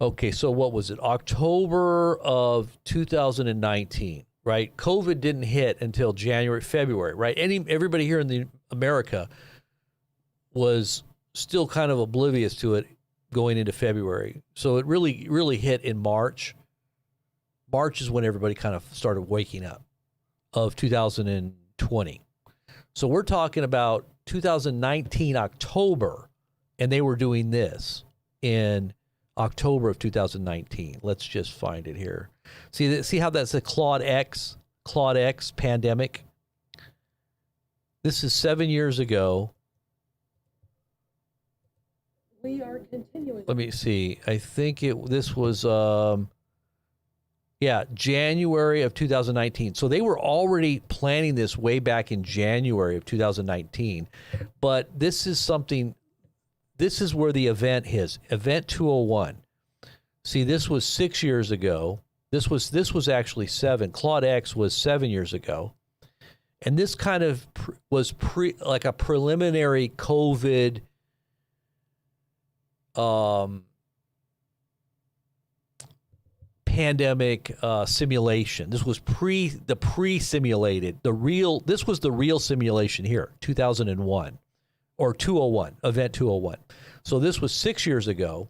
Okay, so what was it? October of 2019, right? COVID didn't hit until January, February, right? Everybody here in America was still kind of oblivious to it going into February. So it really hit in March. March is when everybody kind of started waking up of 2020. So we're talking about 2019 October, and they were doing this in October of 2019. Let's just find it here. See how that's a Claude X pandemic? This is 7 years ago. We are continuing. Let me see. I think this was January of 2019. So they were already planning this way back in January of 2019. But this is where the event is. Event 201. See, this was 6 years ago. This was actually 7. Claude X was 7 years ago. And this kind of was like a preliminary COVID pandemic simulation. This was pre-simulated. This was the real simulation here, 2001 or 201, event 201. So this was 6 years ago.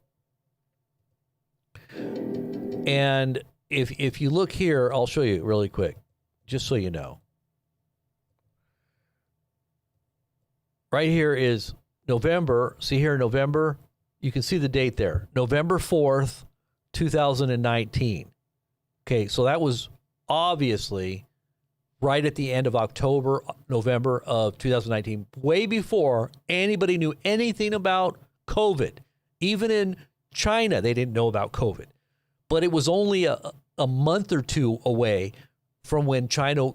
And if you look here, I'll show you really quick, just so you know. Right here is November. See here, November. You can see the date there, November 4th, 2019. Okay, so that was obviously right at the end of October, November of 2019, way before anybody knew anything about COVID. Even in China, they didn't know about COVID. But it was only a month or two away from when China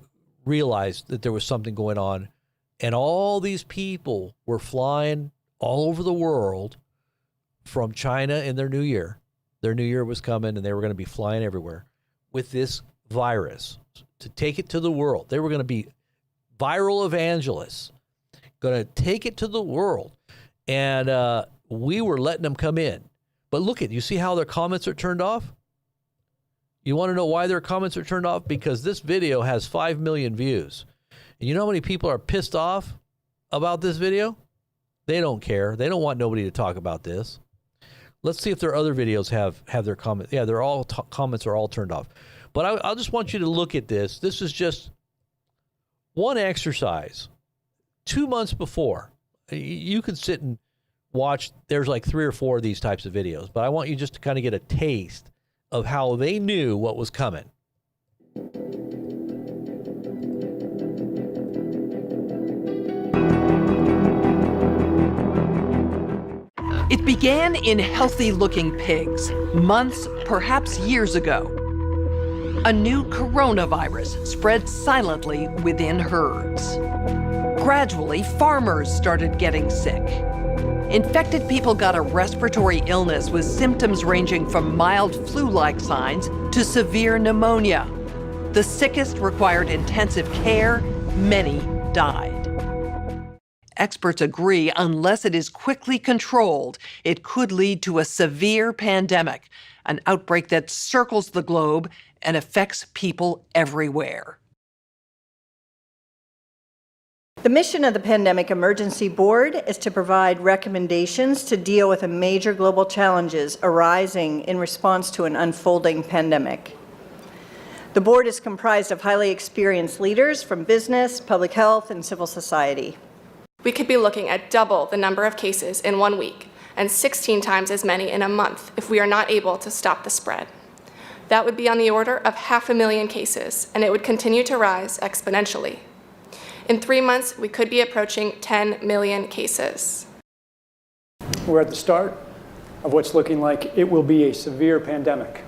realized that there was something going on. And all these people were flying all over the world from China in their new year. Their new year was coming, and they were going to be flying everywhere with this virus to take it to the world. They were going to be viral evangelists, going to take it to the world. And we were letting them come in. But look you see how their comments are turned off? You want to know why their comments are turned off? Because this video has 5 million views. And you know how many people are pissed off about this video? They don't care. They don't want nobody to talk about this. Let's see if their other videos have their comments. Yeah, they're all comments are all turned off. But I just want you to look at this. This is just one exercise. 2 months before, you can sit and watch. There's like 3 or 4 of these types of videos. But I want you just to kind of get a taste of how they knew what was coming. It began in healthy-looking pigs, months, perhaps years ago. A new coronavirus spread silently within herds. Gradually, farmers started getting sick. Infected people got a respiratory illness with symptoms ranging from mild flu-like signs to severe pneumonia. The sickest required intensive care. Many died. Experts agree unless it is quickly controlled, it could lead to a severe pandemic, an outbreak that circles the globe and affects people everywhere. The mission of the Pandemic Emergency Board is to provide recommendations to deal with the major global challenges arising in response to an unfolding pandemic. The board is comprised of highly experienced leaders from business, public health, and civil society. We could be looking at double the number of cases in 1 week and 16 times as many in a month if we are not able to stop the spread. That would be on the order of 500,000 cases, and it would continue to rise exponentially. In 3 months, we could be approaching 10 million cases. We're at the start of what's looking like it will be a severe pandemic.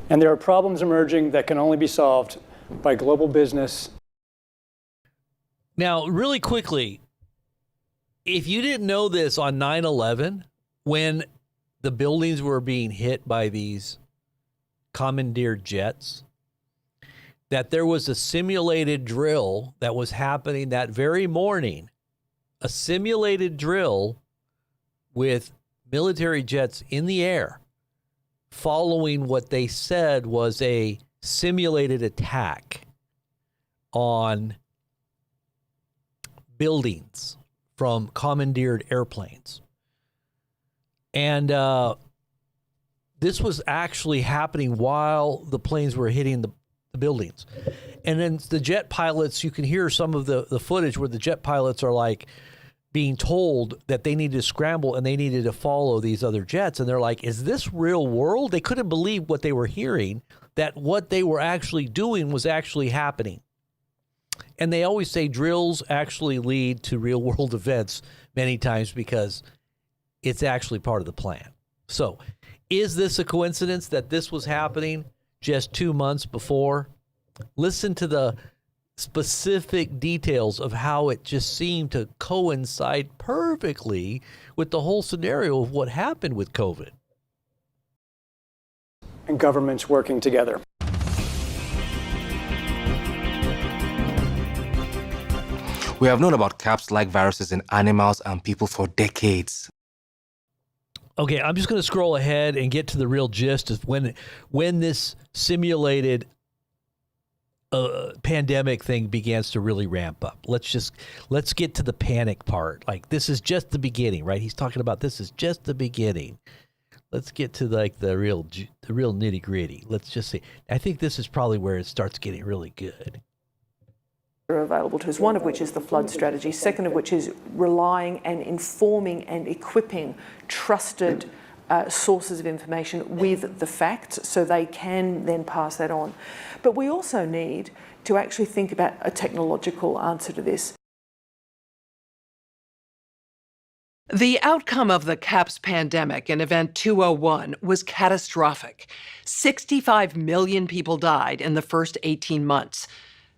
And there are problems emerging that can only be solved by global business. Now, really quickly, if you didn't know this on 9/11, when the buildings were being hit by these commandeered jets, that there was a simulated drill that was happening that very morning, a simulated drill with military jets in the air following what they said was a simulated attack on buildings from commandeered airplanes. And this was actually happening while the planes were hitting the buildings. And then the jet pilots, you can hear some of the footage where the jet pilots are like being told that they needed to scramble and they needed to follow these other jets. And they're like, is this real world? They couldn't believe what they were hearing, that what they were actually doing was actually happening. And they always say drills actually lead to real world events many times because it's actually part of the plan. So is this a coincidence that this was happening just 2 months before? Listen to the specific details of how it just seemed to coincide perfectly with the whole scenario of what happened with COVID. And governments working together. We have known about CAPS-like viruses in animals and people for decades. Okay, I'm just going to scroll ahead and get to the real gist of when this simulated pandemic thing begins to really ramp up. Let's get to the panic part. Like, this is just the beginning, right? He's talking about this is just the beginning. Let's get to like the real nitty gritty. Let's just see. I think this is probably where it starts getting really good. Are available to us, one of which is the flood strategy, second of which is relying and informing and equipping trusted sources of information with the facts so they can then pass that on. But we also need to actually think about a technological answer to this. The outcome of the CAPS pandemic in Event 201 was catastrophic. 65 million people died in the first 18 months.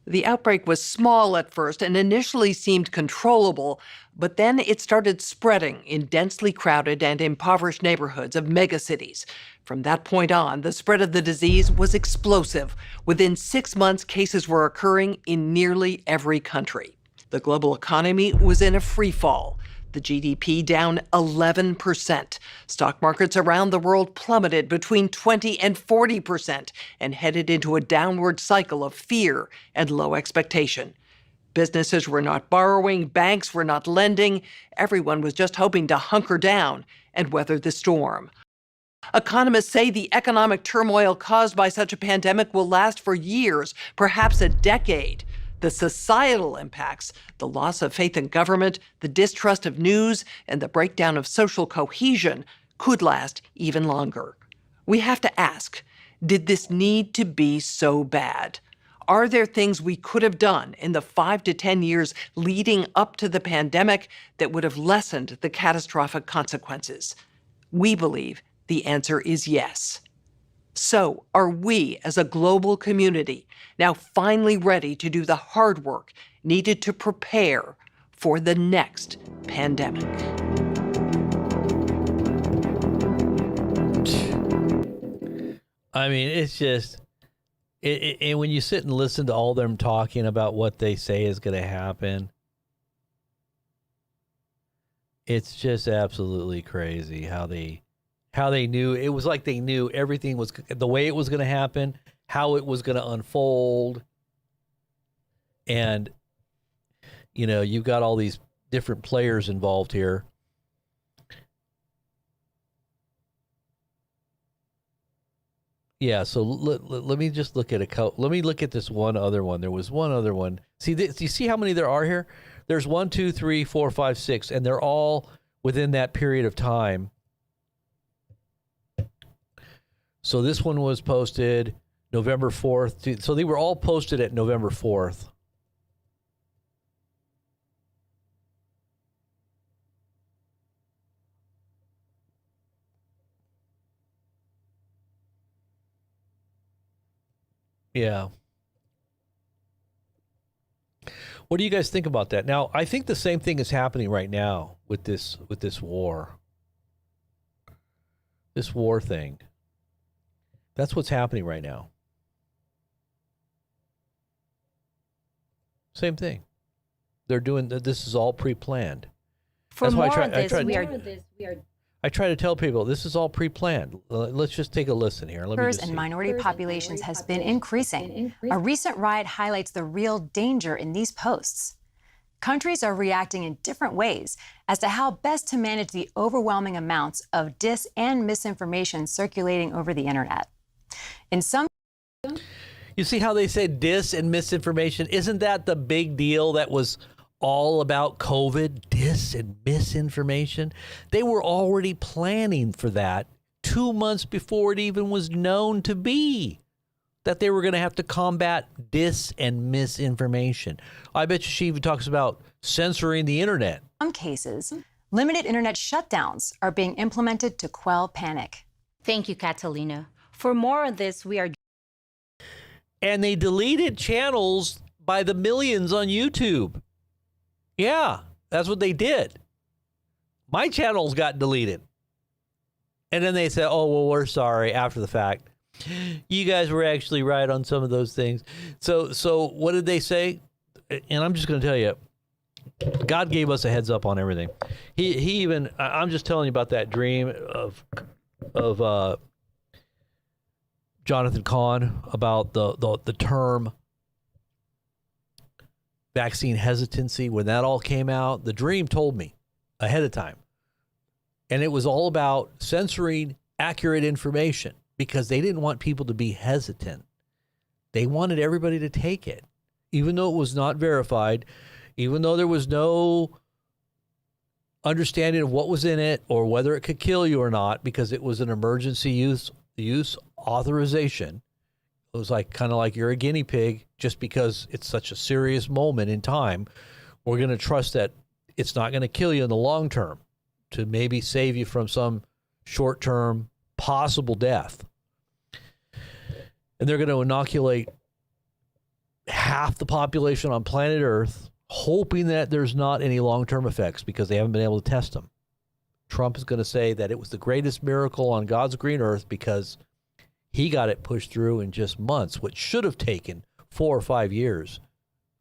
The outbreak was small at first and initially seemed controllable, but then it started spreading in densely crowded and impoverished neighborhoods of megacities. From that point on, the spread of the disease was explosive. Within 6 months, cases were occurring in nearly every country. The global economy was in a free fall. The GDP down 11%. Stock markets around the world plummeted between 20 and 40% and headed into a downward cycle of fear and low expectation. Businesses were not borrowing, banks were not lending. Everyone was just hoping to hunker down and weather the storm. Economists say the economic turmoil caused by such a pandemic will last for years, perhaps a decade. The societal impacts, the loss of faith in government, the distrust of news, and the breakdown of social cohesion could last even longer. We have to ask, did this need to be so bad? Are there things we could have done in the 5 to 10 years leading up to the pandemic that would have lessened the catastrophic consequences? We believe the answer is yes. So, are we, as a global community, now finally ready to do the hard work needed to prepare for the next pandemic? I mean, it's just, and when you sit and listen to all them talking about what they say is going to happen, it's just absolutely crazy how they knew. It was like they knew everything was the way it was going to happen, how it was going to unfold. And, you know, you've got all these different players involved here. Yeah, so let me just look at let me look at this one other one. There was one other one. See, you see how many there are here? There's 1, 2, 3, 4, 5, 6, and they're all within that period of time. So this one was posted November 4th. So they were all posted at November 4th. Yeah. What do you guys think about that? Now, I think the same thing is happening right now with this war. This war thing. That's what's happening right now. Same thing. They're doing this is all pre-planned. For That's why more of this, I try to tell people this is all pre-planned. Let's just take a listen here. Let me just and see. minority populations has been increasing. A recent riot highlights the real danger in these posts. Countries are reacting in different ways as to how best to manage the overwhelming amounts of dis and misinformation circulating over the internet. In some You see how they say dis and misinformation? Isn't that the big deal that was all about COVID? Dis and misinformation? They were already planning for that 2 months before it even was known to be that they were going to have to combat dis and misinformation. I bet you she even talks about censoring the internet. In some cases, limited internet shutdowns are being implemented to quell panic. Thank you, Catalina. For more on this, we are... And they deleted channels by the millions on YouTube. Yeah, that's what they did. My channels got deleted. And then they said, oh, well, we're sorry after the fact. You guys were actually right on some of those things. So what did they say? And I'm just going to tell you, God gave us a heads up on everything. He even, I'm just telling you about that dream of Jonathan Cahn about the term vaccine hesitancy. When that all came out, the dream told me ahead of time. And it was all about censoring accurate information because they didn't want people to be hesitant. They wanted everybody to take it, even though it was not verified, even though there was no understanding of what was in it or whether it could kill you or not, because it was an emergency use authorization. It was like kind of like you're a guinea pig just because it's such a serious moment in time. We're going to trust that it's not going to kill you in the long term to maybe save you from some short-term possible death. And they're going to inoculate half the population on planet Earth, hoping that there's not any long-term effects because they haven't been able to test them. Trump is going to say that it was the greatest miracle on God's green earth because he got it pushed through in just months, which should have taken 4 or 5 years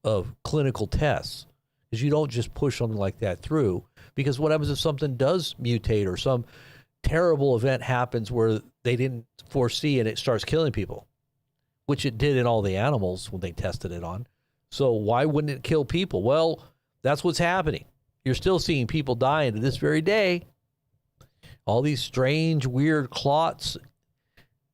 of clinical tests. Because you don't just push something like that through. Because what happens if something does mutate or some terrible event happens where they didn't foresee and it starts killing people, which it did in all the animals when they tested it on. So why wouldn't it kill people? Well, that's what's happening. You're still seeing people dying to this very day. All these strange, weird clots.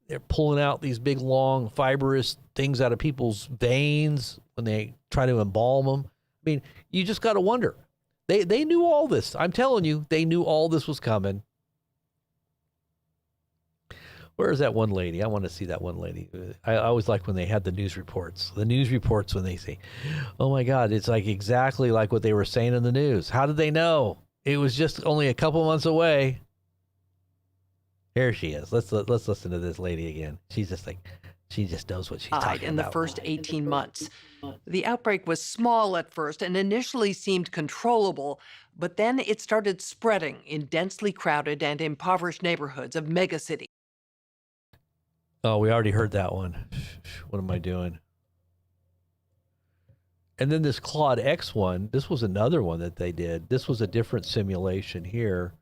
They're pulling out these big, long, fibrous things out of people's veins when they try to embalm them. I mean, you just got to wonder. They knew all this. I'm telling you, they knew all this was coming. Where is that one lady? I want to see that one lady. I always like when they had the news reports. The news reports when they say, oh my God, it's like exactly like what they were saying in the news. How did they know? It was just only a couple months away. Here she is. Let's listen to this lady again. She's just like, she just knows what she's talking about. In the first 18 months. The outbreak was small at first and initially seemed controllable, but then it started spreading in densely crowded and impoverished neighborhoods of megacities. Oh, we already heard that one. What am I doing? And then this Claude X one, this was another one that they did. This was a different simulation here.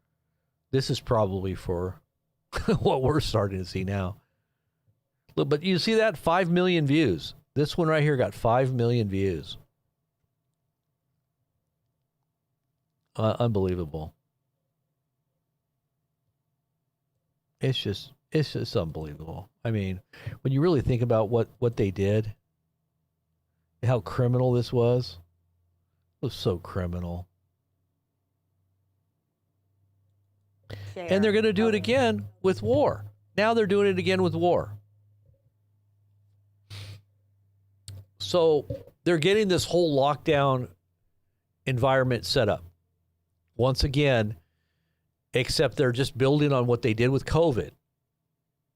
This is probably for what we're starting to see now. Look, but you see that? 5 million views. This one right here got 5 million views. Unbelievable. It's just unbelievable. I mean, when you really think about what they did, how criminal this was, It was so criminal. And they're going to do it again with war. Now they're doing it again with war. So they're getting this whole lockdown environment set up. Once again, except they're just building on what they did with COVID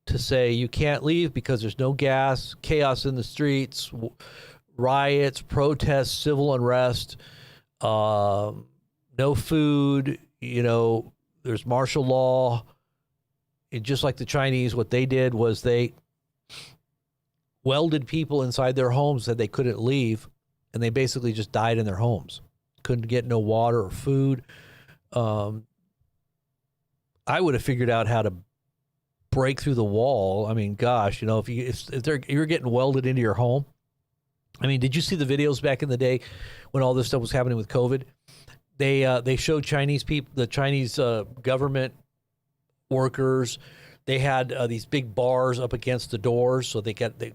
to say you can't leave because there's no gas, chaos in the streets, riots, protests, civil unrest, no food, there's martial law. And just like the Chinese, what they did was they welded people inside their homes that they couldn't leave, and they basically just died in their homes. Couldn't get no water or food. I would have figured out how to break through the wall. I mean, gosh, if you're getting welded into your home. I mean, did you see the videos back in the day when all this stuff was happening with COVID? They showed Chinese people, the Chinese government workers. They had these big bars up against the doors, so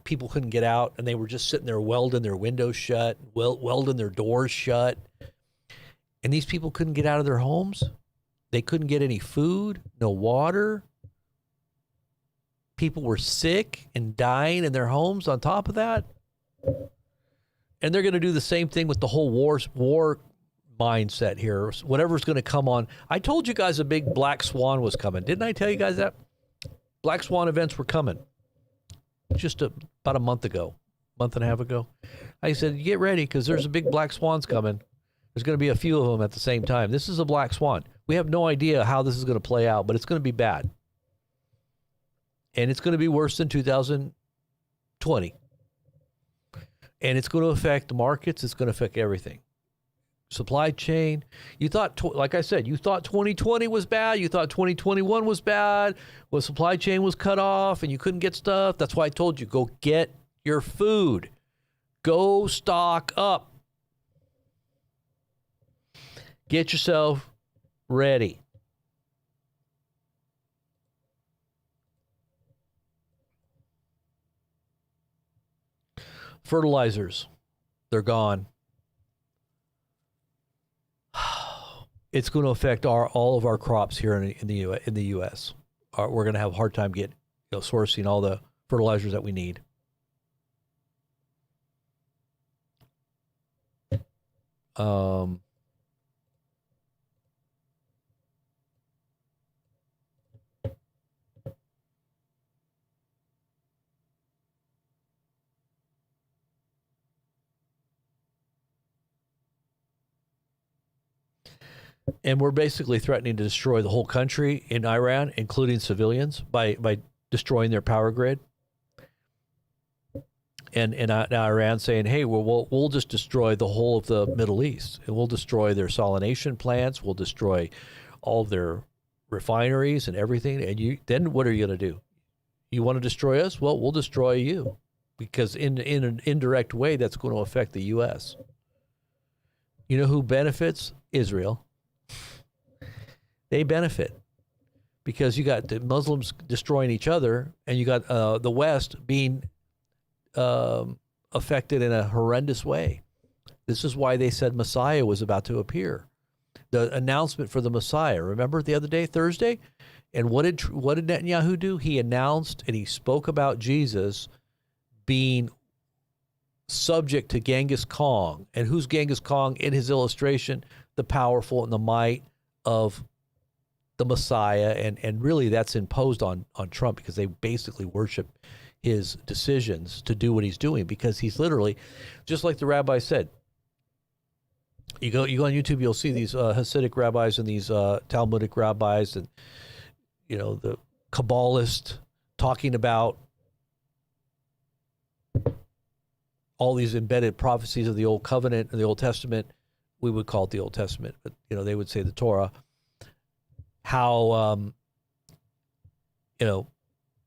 people couldn't get out, and they were just sitting there welding their windows shut, welding their doors shut. And these people couldn't get out of their homes. They couldn't get any food, no water. People were sick and dying in their homes on top of that. And they're going to do the same thing with the whole war mindset here. Whatever's going to come on. I told you guys a big black swan was coming. Didn't I tell you guys that? Black swan events were coming just about a month and a half ago. I said, get ready because there's a big black swan's coming. There's going to be a few of them at the same time. This is a black swan. We have no idea how this is going to play out, but it's going to be bad. And it's going to be worse than 2020. And it's going to affect the markets. It's going to affect everything. Supply chain. You thought, like I said, you thought 2020 was bad. You thought 2021 was bad. Well, supply chain was cut off and you couldn't get stuff. That's why I told you, go get your food. Go stock up. Get yourself ready. Fertilizers, they're gone. It's going to affect all of our crops here in the U.S. We're going to have a hard time sourcing all the fertilizers that we need. And we're basically threatening to destroy the whole country in Iran, including civilians, by destroying their power grid. And now Iran saying, hey, we'll just destroy the whole of the Middle East. And we'll destroy their salination plants. We'll destroy all of their refineries and everything. And then what are you going to do? You want to destroy us? Well, we'll destroy you. Because in an indirect way, that's going to affect the U.S. You know who benefits? Israel. They benefit because you got the Muslims destroying each other, and you got the West being affected in a horrendous way. This is why they said Messiah was about to appear. The announcement for the Messiah. Remember the other day, Thursday? And what did Netanyahu do? He announced and he spoke about Jesus being subject to Genghis Khan. And who's Genghis Khan in his illustration? The powerful and the might of the Messiah, and really that's imposed on Trump because they basically worship his decisions to do what he's doing, because he's literally, just like the rabbi said, you go on YouTube, you'll see these Hasidic rabbis and these Talmudic rabbis and the Kabbalists talking about all these embedded prophecies of the Old Covenant and the Old Testament. We would call it the Old Testament, but they would say the Torah. How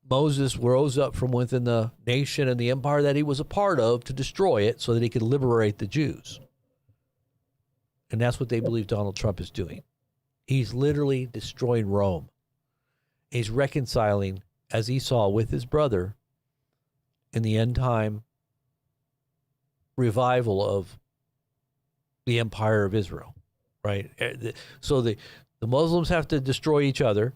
Moses rose up from within the nation and the empire that he was a part of to destroy it so that he could liberate the Jews. And that's what they believe Donald Trump is doing. He's literally destroying Rome. He's reconciling, as Esau, with his brother in the end time revival of the empire of Israel, right? So the Muslims have to destroy each other,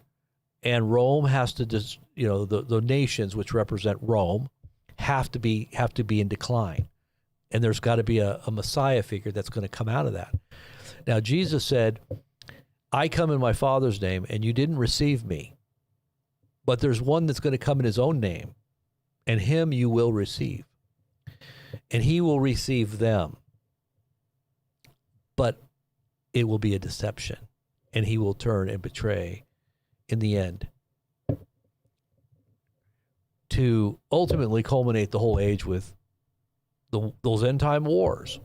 and Rome has to, the nations which represent Rome have to be in decline, and there's got to be a Messiah figure that's going to come out of that. Now Jesus said, "I come in my Father's name, and you didn't receive me, but there's one that's going to come in his own name, and him you will receive, and he will receive them, but it will be a deception, and he will turn and betray in the end, to ultimately culminate the whole age with those end time wars."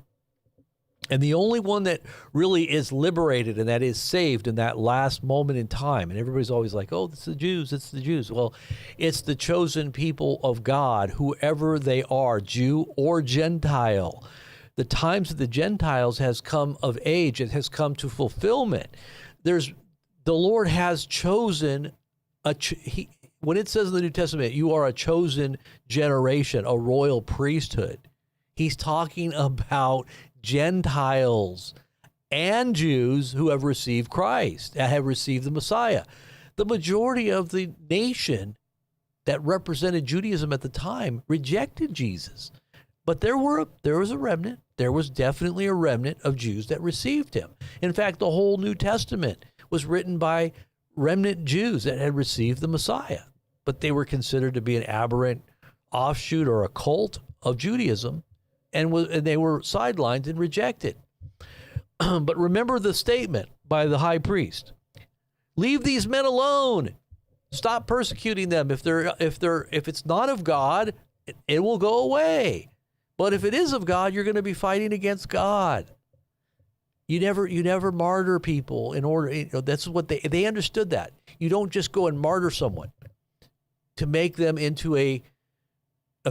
And the only one that really is liberated and that is saved in that last moment in time, and everybody's always like, oh, it's the Jews, it's the Jews. Well, it's the chosen people of God, whoever they are, Jew or Gentile. The times of the Gentiles has come of age. It has come to fulfillment. The Lord has chosen, when it says in the New Testament, you are a chosen generation, a royal priesthood, he's talking about Gentiles and Jews who have received Christ, that have received the Messiah. The majority of the nation that represented Judaism at the time rejected Jesus. But there was a remnant. There was definitely a remnant of Jews that received him. In fact, the whole New Testament was written by remnant Jews that had received the Messiah, but they were considered to be an aberrant offshoot or a cult of Judaism, and they were sidelined and rejected. But remember the statement by the high priest: "Leave these men alone. Stop persecuting them. If it's not of God, it will go away. But if it is of God, you're going to be fighting against God." You never martyr people in order. That's what they understood. That you don't just go and martyr someone to make them into a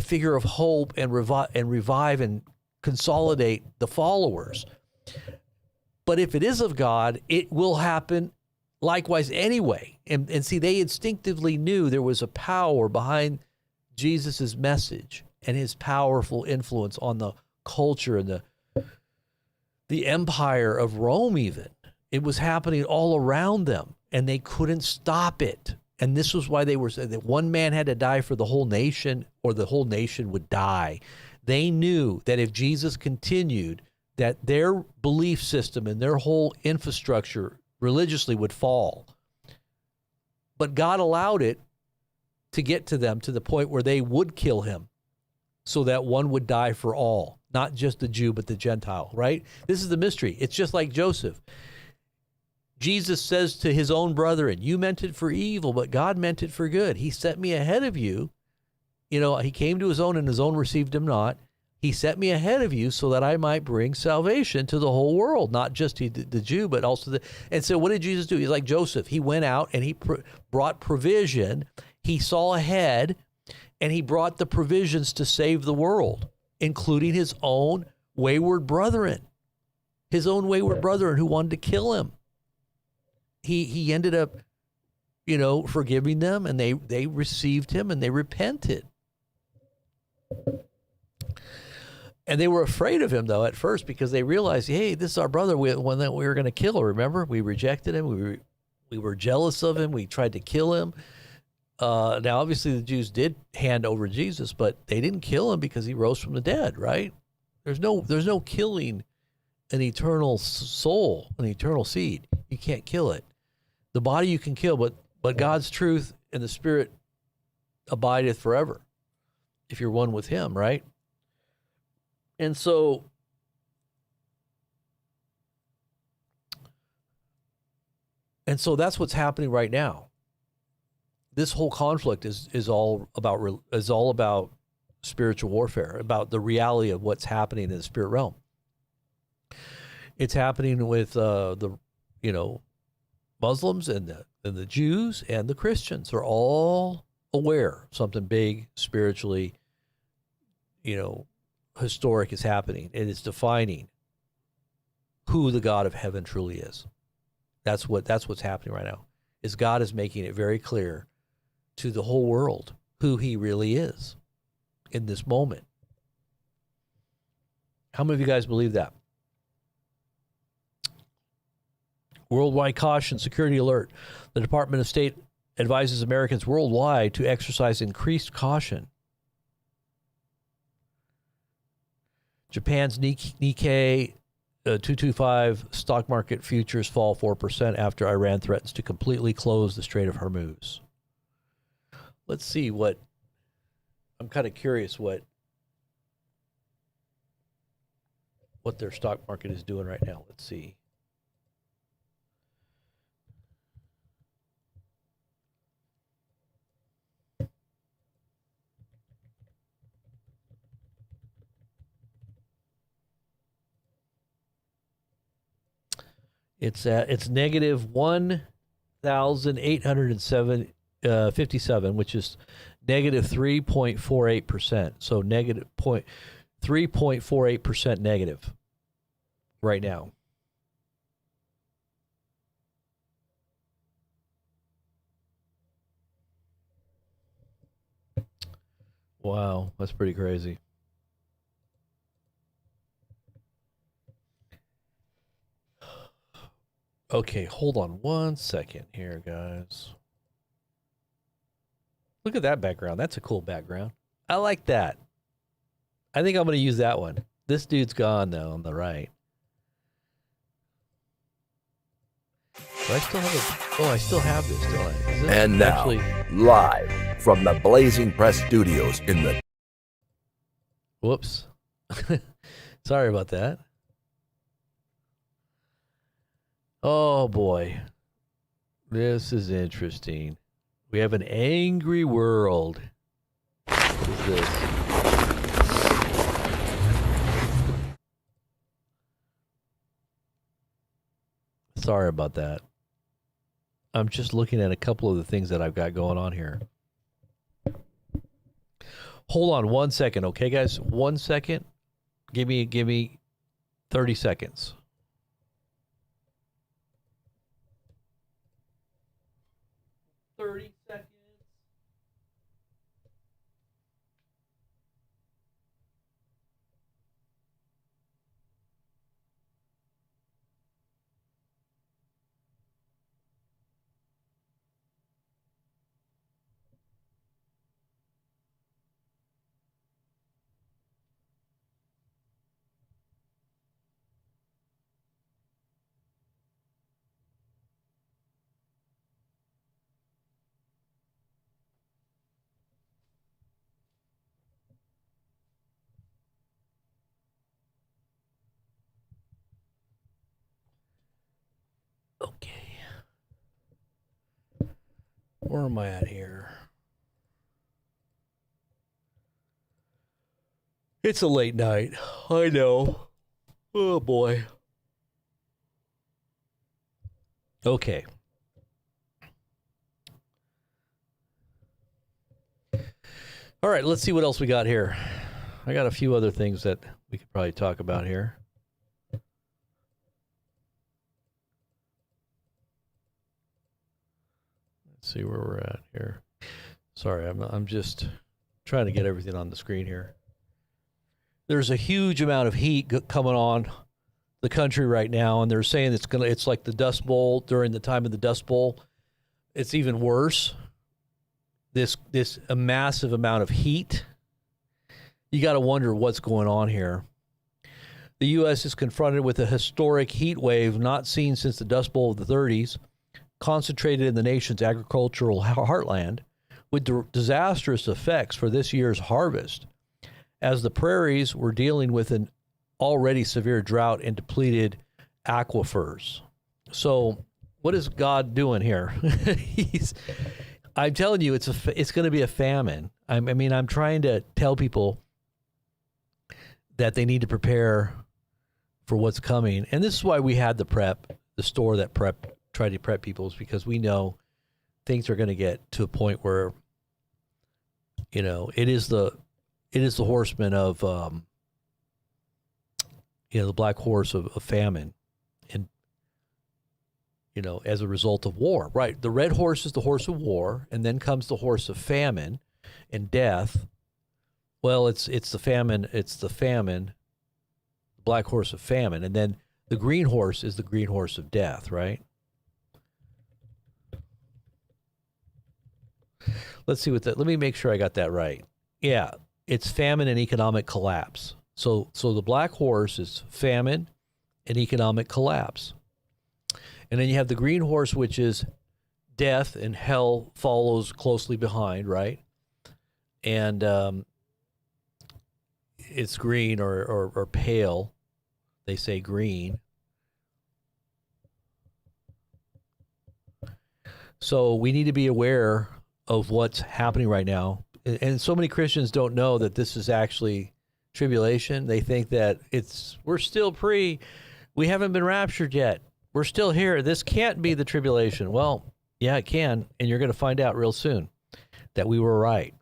figure of hope and revive and consolidate the followers. But if it is of God, it will happen likewise anyway. And see, they instinctively knew there was a power behind Jesus's message and his powerful influence on the culture and the empire of Rome even. It was happening all around them, and they couldn't stop it. And this was why they were saying that one man had to die for the whole nation, or the whole nation would die. They knew that if Jesus continued, that their belief system and their whole infrastructure religiously would fall. But God allowed it to get to them to the point where they would kill him, so that one would die for all, not just the Jew, but the Gentile, right? This is the mystery. It's just like Joseph. Jesus says to his own brethren, "You meant it for evil, but God meant it for good. He set me ahead of you." He came to his own, and his own received him not. He set me ahead of you so that I might bring salvation to the whole world, not just the Jew, but also And so what did Jesus do? He's like Joseph. He went out and he brought provision. He saw ahead, and he brought the provisions to save the world, including his own wayward brethren who wanted to kill him. He ended up, forgiving them, and they received him, and they repented. And they were afraid of him, though, at first, because they realized, hey, this is our brother, one that we were going to kill. Remember? We rejected him. We were jealous of him. We tried to kill him. Now, obviously, the Jews did hand over Jesus, but they didn't kill him because he rose from the dead, right? There's no killing an eternal soul, an eternal seed. You can't kill it. The body you can kill, but God's truth and the Spirit abideth forever if you're one with him, right? And so that's what's happening right now. This whole conflict is all about spiritual warfare, about the reality of what's happening in the spirit realm. It's happening with the Muslims and the Jews and the Christians are all aware something big spiritually, historic is happening. It is defining who the God of heaven truly is. That's what's happening right now. Is God is making it very clear to the whole world who he really is in this moment. How many of you guys believe that? Worldwide caution, security alert. The Department of State advises Americans worldwide to exercise increased caution. Japan's Nikkei 225 stock market futures fall 4% after Iran threatens to completely close the Strait of Hormuz. Let's see what, I'm kind of curious what their stock market is doing right now. Let's see. It's negative 1,857, which is negative 3.48%. So negative 3.48% negative right now. Wow, that's pretty crazy. Okay, hold on one second here, guys. Look at that background. That's a cool background. I like that. I think I'm going to use that one. This dude's gone, though, on the right. Do I still have it? Oh, I still have this, don't I? Is this And now, live from the Blazing Press Studios in the... Whoops. Sorry about that. Oh, boy. This is interesting. We have an angry world. What is this? Sorry about that. I'm just looking at a couple of the things that I've got going on here. Hold on one second, okay, guys? 1 second. Give me 30 seconds. Okay. Where am I at here? It's a late night. I know. Oh, boy. Okay. All right, let's see what else we got here. I got a few other things that we could probably talk about here. See where we're at here. Sorry, I'm just trying to get everything on the screen here. There's a huge amount of heat coming on the country right now, and they're saying it's like the Dust Bowl during the time of the Dust Bowl. It's even worse. A massive amount of heat. You got to wonder what's going on here. The U.S. is confronted with a historic heat wave not seen since the Dust Bowl of the 30s. Concentrated in the nation's agricultural heartland, with disastrous effects for this year's harvest, as the prairies were dealing with an already severe drought and depleted aquifers. So, what is God doing here? I'm telling you, it's going to be a famine. I'm trying to tell people that they need to prepare for what's coming, and this is why we had the store that tried to prep people, is because we know things are going to get to a point where, it is the horseman of, the black horse of famine, and, as a result of war, right? The red horse is the horse of war, and then comes the horse of famine and death. Well, it's the famine, black horse of famine, and then the green horse is the green horse of death, right? Let's see what that. Let me make sure I got that right. Yeah, it's famine and economic collapse. So the black horse is famine and economic collapse. And then you have the green horse, which is death, and hell follows closely behind, right? And it's green or pale. They say green. So we need to be aware of what's happening right now. And so many Christians don't know that this is actually tribulation. They think that we're still we haven't been raptured yet. We're still here. This can't be the tribulation. Well, yeah, it can. And you're going to find out real soon that we were right.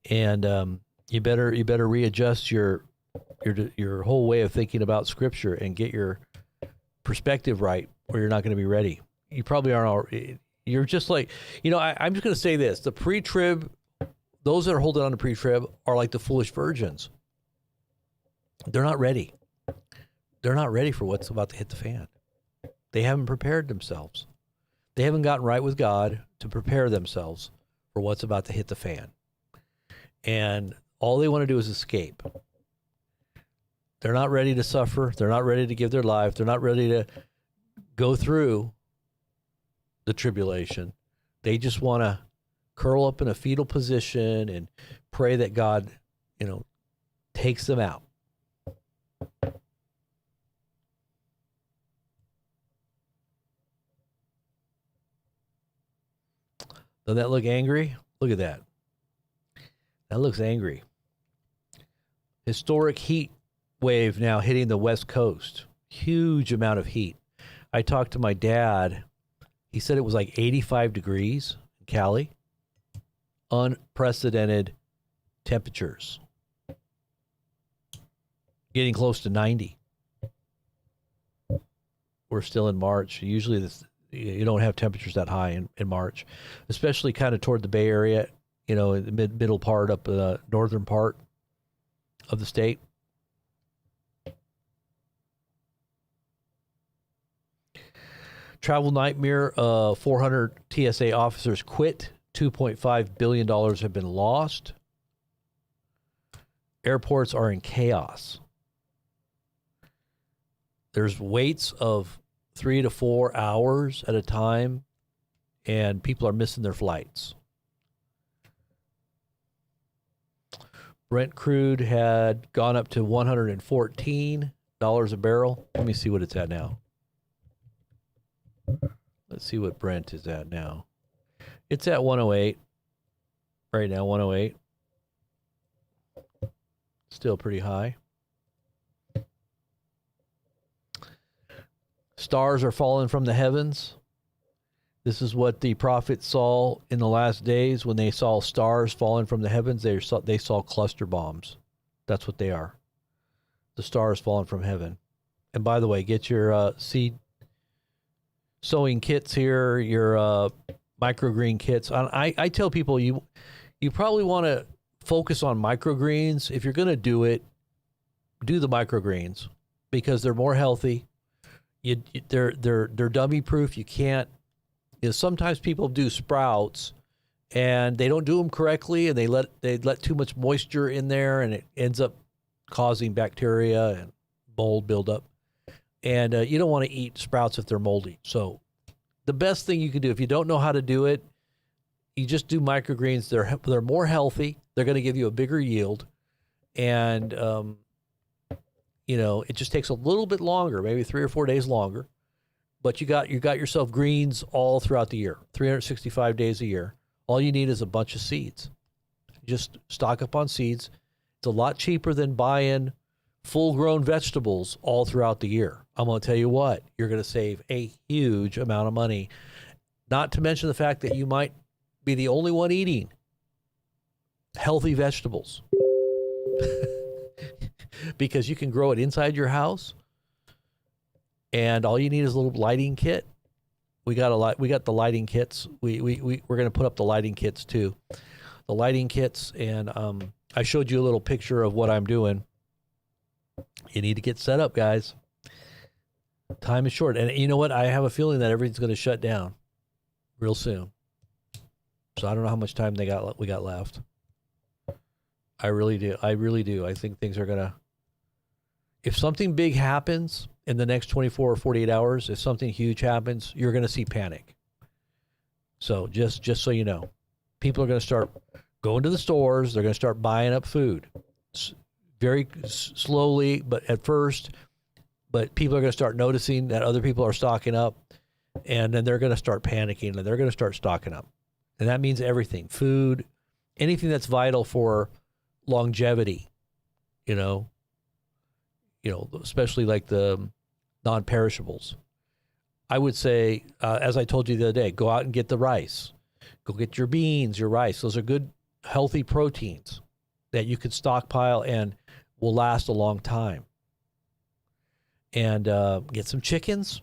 And you better readjust your whole way of thinking about Scripture and get your perspective right, or you're not going to be ready. You probably aren't. You're just like, I'm just going to say this. The pre-trib, those that are holding on to pre-trib are like the foolish virgins. They're not ready. They're not ready for what's about to hit the fan. They haven't prepared themselves. They haven't gotten right with God to prepare themselves for what's about to hit the fan. And all they want to do is escape. They're not ready to suffer. They're not ready to give their life. They're not ready to go through the tribulation. They just want to curl up in a fetal position and pray that God, takes them out. Doesn't that look angry? Look at that. That looks angry. Historic heat wave now hitting the West Coast. Huge amount of heat. I talked to my dad. He said it was like 85 degrees in Cali. Unprecedented temperatures. Getting close to 90. We're still in March. Usually you don't have temperatures that high in March, especially kind of toward the Bay Area, in the middle part, up the northern part of the state. Travel nightmare, 400 TSA officers quit. $2.5 billion have been lost. Airports are in chaos. There's waits of 3 to 4 hours at a time, and people are missing their flights. Brent crude had gone up to $114 a barrel. Let me see what it's at now. Let's see what Brent is at now. It's at 108. Right now, 108. Still pretty high. Stars are falling from the heavens. This is what the prophets saw in the last days when they saw stars falling from the heavens. They saw cluster bombs. That's what they are. The stars falling from heaven. And by the way, get your seed sowing kits here, your microgreen kits. I tell people you probably want to focus on microgreens. If you're going to do it, do the microgreens because they're more healthy. They're dummy proof. You can't. Sometimes people do sprouts and they don't do them correctly, and they let too much moisture in there, and it ends up causing bacteria and mold buildup. And you don't want to eat sprouts if they're moldy. So the best thing you can do, if you don't know how to do it, you just do microgreens. They're more healthy. They're going to give you a bigger yield, and it just takes a little bit longer, maybe 3 or 4 days longer. But you got yourself greens all throughout the year, 365 days a year. All you need is a bunch of seeds. Just stock up on seeds. It's a lot cheaper than buying full-grown vegetables all throughout the year. I'm going to tell you what, you're going to save a huge amount of money. Not to mention the fact that you might be the only one eating healthy vegetables because you can grow it inside your house. And all you need is a little lighting kit. We got the lighting kits. We're going to put up the lighting kits too. The lighting kits, and I showed you a little picture of what I'm doing. You need to get set up, guys. Time is short. And you know what? I have a feeling that everything's going to shut down real soon. So I don't know how much time we got left. I really do. I think things are gonna. If something big happens in the next 24 or 48 hours, if something huge happens, you're gonna see panic. So just so you know, people are gonna start going to the stores. They're gonna start buying up food, very slowly, but at first. But people are gonna start noticing that other people are stocking up, and then they're gonna start panicking, and they're gonna start stocking up. And that means everything, food, anything that's vital for longevity, especially like the non-perishables. I would say, as I told you the other day, go out and get the rice. Go get your beans, your rice. Those are good, healthy proteins that you could stockpile and will last a long time. And get some chickens.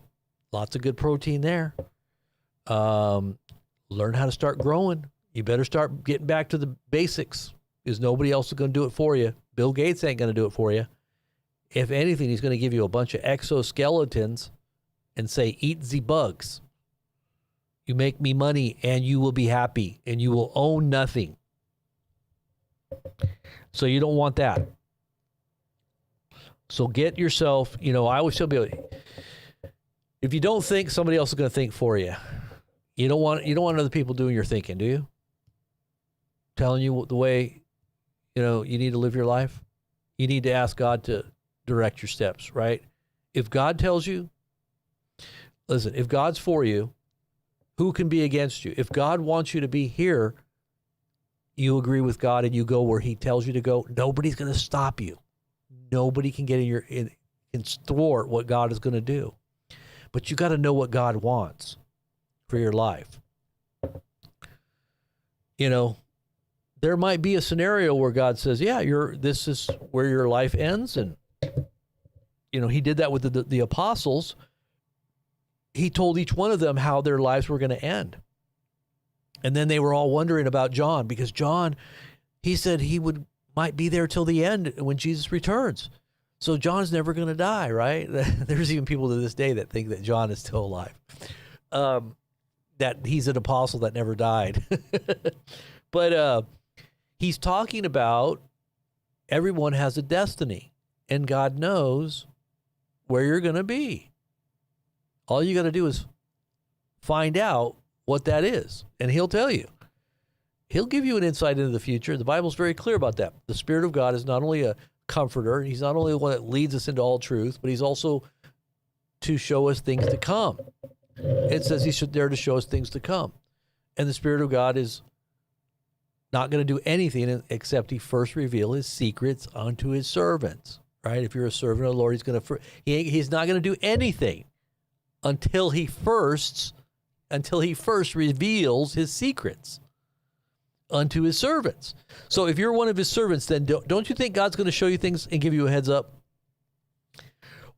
Lots of good protein there. Learn how to start growing. You better start getting back to the basics because nobody else is going to do it for you. Bill Gates ain't going to do it for you. If anything, he's going to give you a bunch of exoskeletons and say, eat the bugs. You make me money and you will be happy and you will own nothing. So you don't want that. So get yourself, I always tell people, if you don't think, somebody else is going to think for you. You don't want other people doing your thinking, do you? Telling you the way, you need to live your life. You need to ask God to direct your steps, right? If God tells you, listen, if God's for you, who can be against you? If God wants you to be here, you agree with God and you go where he tells you to go. Nobody's going to stop you. Nobody can get in thwart what God is going to do. But you got to know what God wants for your life. There might be a scenario where God says, yeah, this is where your life ends. And, he did that with the apostles. He told each one of them how their lives were going to end. And then they were all wondering about John because John, he said he might be there till the end when Jesus returns. So John's never going to die, right? There's even people to this day that think that John is still alive. That he's an apostle that never died. But he's talking about everyone has a destiny and God knows where you're going to be. All you got to do is find out what that is and he'll tell you. He'll give you an insight into the future. The Bible's very clear about that. The Spirit of God is not only a comforter, he's not only the one that leads us into all truth, but he's also to show us things to come. It says he's there to show us things to come. And the Spirit of God is not going to do anything except he first reveal his secrets unto his servants, right? If you're a servant of the Lord, he's not going to do anything until he first reveals his secrets unto his servants. So if you're one of his servants, then don't you think God's going to show you things and give you a heads up?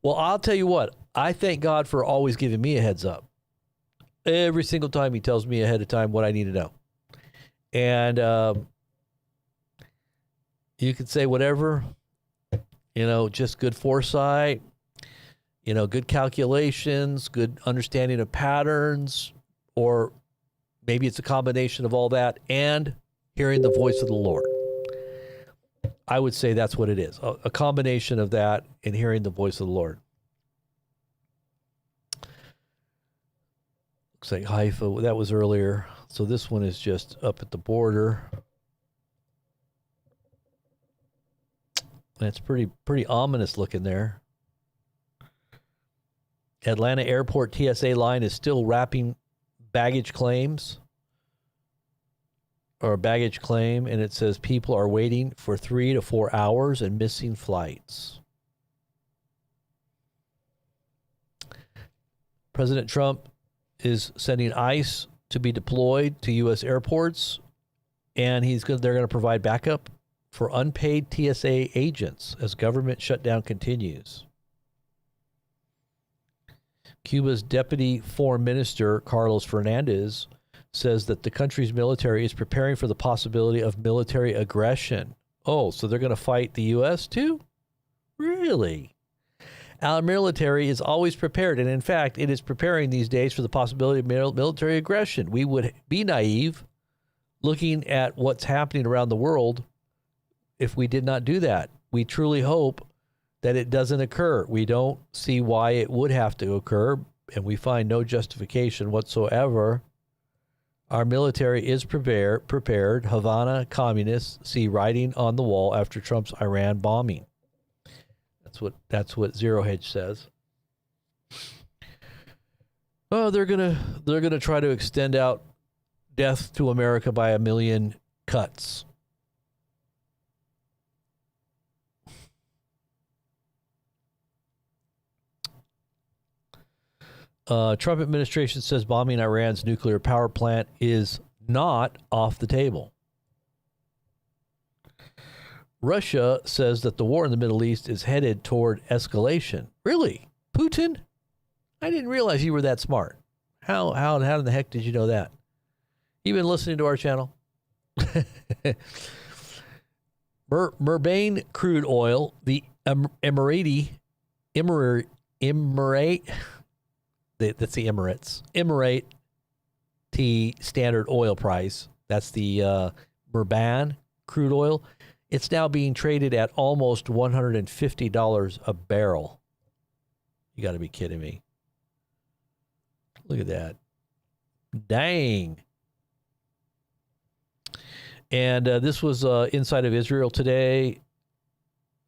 Well, I'll tell you what, I thank God for always giving me a heads up. Every single time he tells me ahead of time what I need to know. And you could say whatever, just good foresight, good calculations, good understanding of patterns, or maybe it's a combination of all that and hearing the voice of the Lord. I would say that's what it is, a combination of that and hearing the voice of the Lord. Looks like Haifa, that was earlier. So this one is just up at the border. And it's pretty ominous looking there. Atlanta Airport TSA line is still wrapping baggage claims. Or a baggage claim, and it says people are waiting for 3 to 4 hours and missing flights. President Trump is sending ICE to be deployed to U.S. airports, and they're going to provide backup for unpaid TSA agents as government shutdown continues. Cuba's Deputy Foreign Minister, Carlos Fernandez, says that the country's military is preparing for the possibility of military aggression. Oh, so they're going to fight the U.S. too? Really? Our military is always prepared, and in fact, it is preparing these days for the possibility of military aggression. We would be naive looking at what's happening around the world, if we did not do that, we truly hope that it doesn't occur. We don't see why it would have to occur, and we find no justification whatsoever. Our military is prepared. Havana communists see writing on the wall after Trump's Iran bombing. That's what Zero Hedge says. Oh, they're gonna try to extend out death to America by 1 million cuts. Trump administration says bombing Iran's nuclear power plant is not off the table. Russia says that the war in the Middle East is headed toward escalation. Really? Putin? I didn't realize you were that smart. How in the heck did you know that? You been listening to our channel? Murbain crude oil, the Emirate, that's the Emirates. Emirate standard oil price. That's the Murban crude oil. It's now being traded at almost $150 a barrel. You got to be kidding me. Look at that. Dang. And this was inside of Israel today.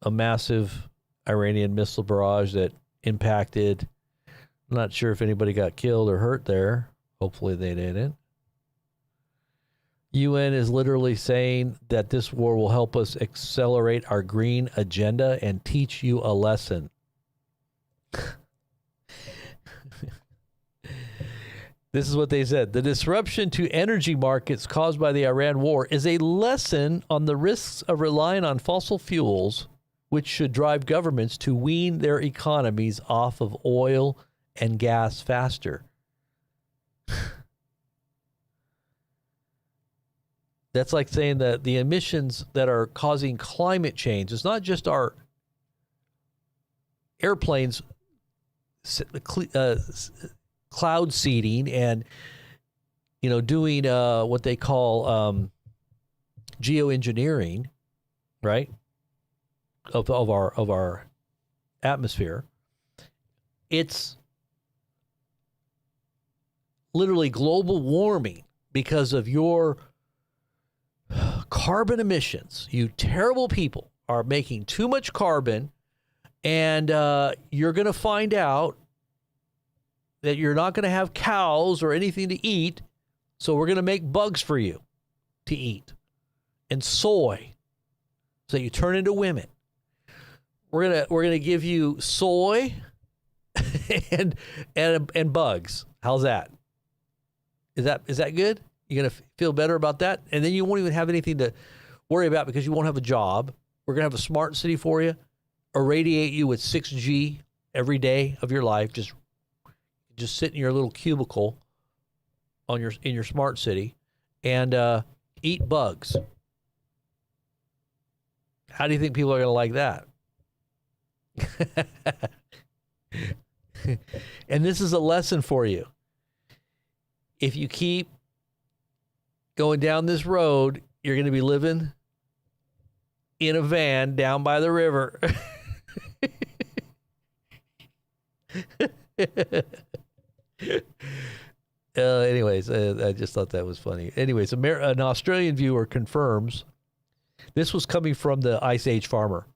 A massive Iranian missile barrage that impacted. I'm not sure if anybody got killed or hurt there. Hopefully they didn't. UN is literally saying that this war will help us accelerate our green agenda and teach you a lesson. This is what they said. The disruption to energy markets caused by the Iran war is a lesson on the risks of relying on fossil fuels, which should drive governments to wean their economies off of oil and gas faster. That's like saying that the emissions that are causing climate change, it's not just our airplanes cloud seeding and, doing what they call geoengineering, right, of our atmosphere. It's literally global warming because of your carbon emissions. You terrible people are making too much carbon, and you're going to find out that you're not going to have cows or anything to eat, so we're going to make bugs for you to eat, and soy, so you turn into women. We're gonna give you soy and bugs. How's that? Is that good? You're going to feel better about that? And then you won't even have anything to worry about because you won't have a job. We're going to have a smart city for you, irradiate you with 6G every day of your life. Just sit in your little cubicle in your smart city and eat bugs. How do you think people are going to like that? And this is a lesson for you. If you keep going down this road, you're going to be living in a van down by the river. Anyways, I just thought that was funny. Anyways, an Australian viewer confirms this was coming from the Ice Age farmer.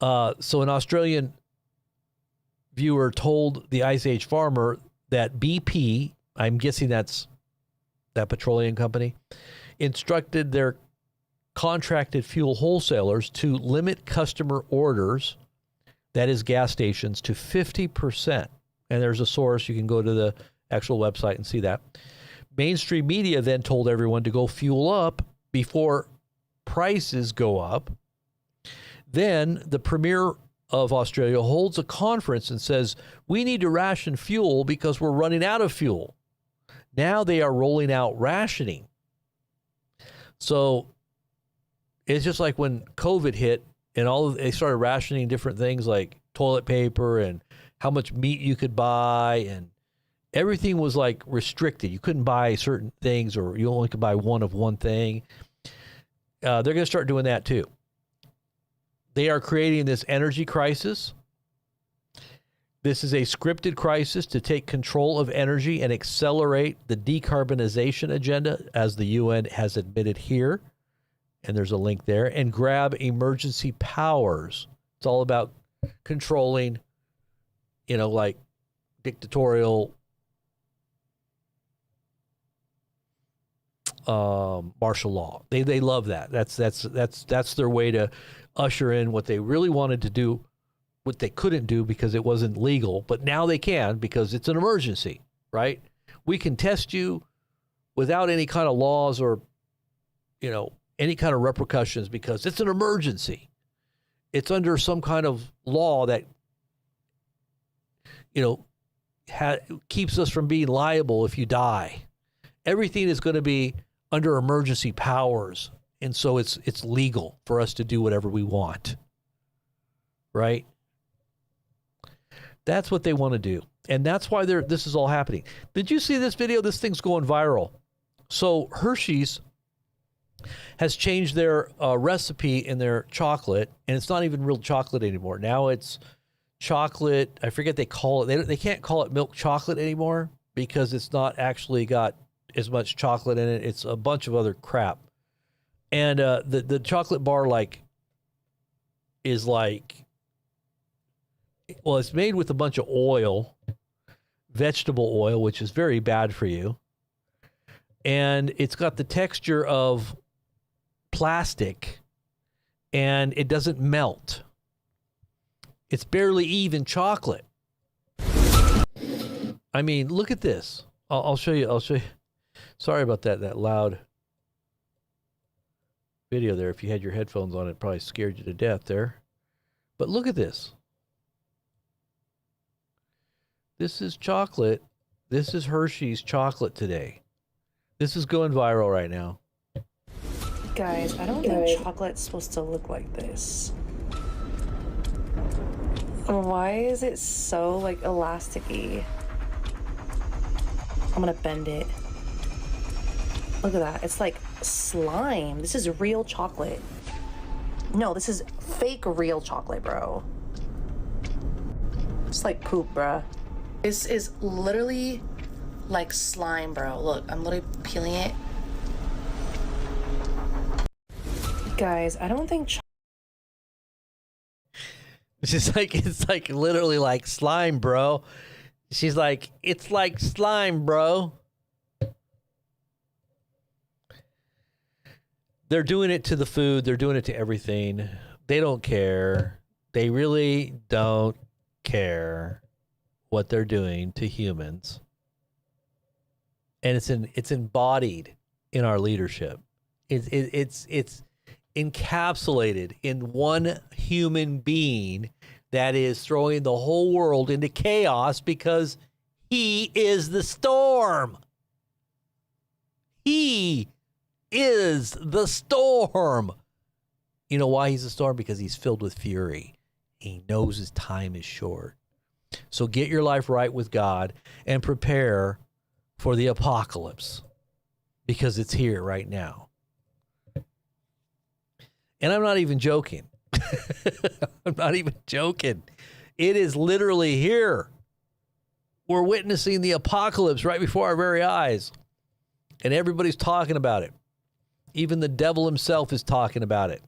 So an Australian viewer told the Ice Age farmer that BP, I'm guessing that's that petroleum company, instructed their contracted fuel wholesalers to limit customer orders, that is gas stations, to 50%. And there's a source. You can go to the actual website and see that. Mainstream media then told everyone to go fuel up before prices go up. Then the Premier of Australia holds a conference and says, we need to ration fuel because we're running out of fuel. Now they are rolling out rationing. So it's just like when COVID hit and they started rationing different things like toilet paper and how much meat you could buy Everything was like restricted. You couldn't buy certain things, or you only could buy one of one thing. They're going to start doing that too. They are creating this energy crisis. This is a scripted crisis to take control of energy and accelerate the decarbonization agenda, as the UN has admitted here. And there's a link there. And grab emergency powers. It's all about controlling, like dictatorial martial law. They love that. That's their way to usher in what they really wanted to do, what they couldn't do because it wasn't legal, but now they can because it's an emergency, right? We can test you without any kind of laws or, any kind of repercussions because it's an emergency. It's under some kind of law that, keeps us from being liable if you die. Everything is going to be under emergency powers. And so it's legal for us to do whatever we want, right? That's what they want to do. And that's why this is all happening. Did you see this video? This thing's going viral. So Hershey's has changed their recipe in their chocolate, and it's not even real chocolate anymore. Now it's chocolate. I forget they call it. They can't call it milk chocolate anymore because it's not actually got as much chocolate in it. It's a bunch of other crap. And the chocolate bar is it's made with a bunch of oil, vegetable oil, which is very bad for you. And it's got the texture of plastic, and it doesn't melt. It's barely even chocolate. I mean, look at this. I'll show you. Sorry about that loud video there. If you had your headphones on, it probably scared you to death there. But look at this. This is chocolate. This is Hershey's chocolate today. This is going viral right now. Guys, I don't think chocolate's supposed to look like this. Why is it so elasticy? I'm gonna bend it. Look at that. It's like slime. This is real chocolate. No, this is fake real chocolate, bro. It's like poop, bruh. This is literally like slime, bro. Look, I'm literally peeling it. Guys, I don't think it's like literally like slime, bro. She's like, it's like slime, bro. They're doing it to the food. They're doing it to everything. They don't care. They really don't care what they're doing to humans. And it's embodied in our leadership. It's encapsulated in one human being that is throwing the whole world into chaos because he is the storm. He is the storm. You know why he's a storm? Because he's filled with fury. He knows his time is short. So get your life right with God and prepare for the apocalypse because it's here right now. And I'm not even joking. I'm not even joking. It is literally here. We're witnessing the apocalypse right before our very eyes. And everybody's talking about it. Even the devil himself is talking about it.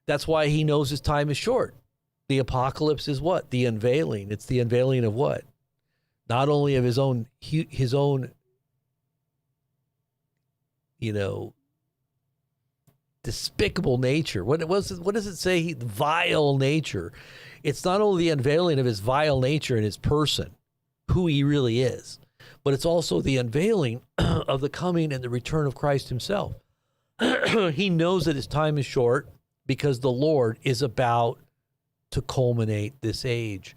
That's why he knows his time is short. The apocalypse is what? The unveiling. It's the unveiling of what? Not only of his own, despicable nature. What does it say? Vile nature. It's not only the unveiling of his vile nature and his person, who he really is, but it's also the unveiling of the coming and the return of Christ himself. He knows that his time is short because the Lord is about to culminate this age.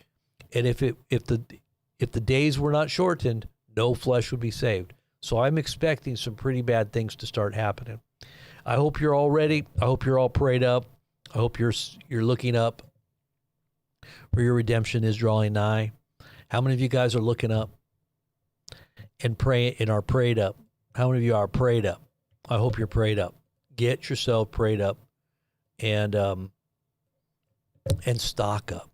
And if the days were not shortened, no flesh would be saved. So I'm expecting some pretty bad things to start happening. I hope you're all ready. I hope you're all prayed up. I hope you're looking up, for your redemption is drawing nigh. How many of you guys are looking up and praying and are prayed up? How many of you are prayed up? I hope you're prayed up. Get yourself prayed up and stock up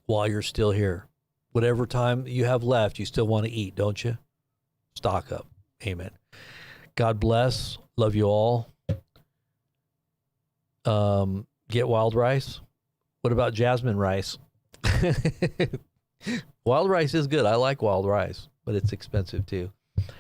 while you're still here. Whatever time you have left, you still want to eat, don't you? Stock up. Amen. God bless. Love you all. Get wild rice. What about jasmine rice? Wild rice is good. I like wild rice, but it's expensive too.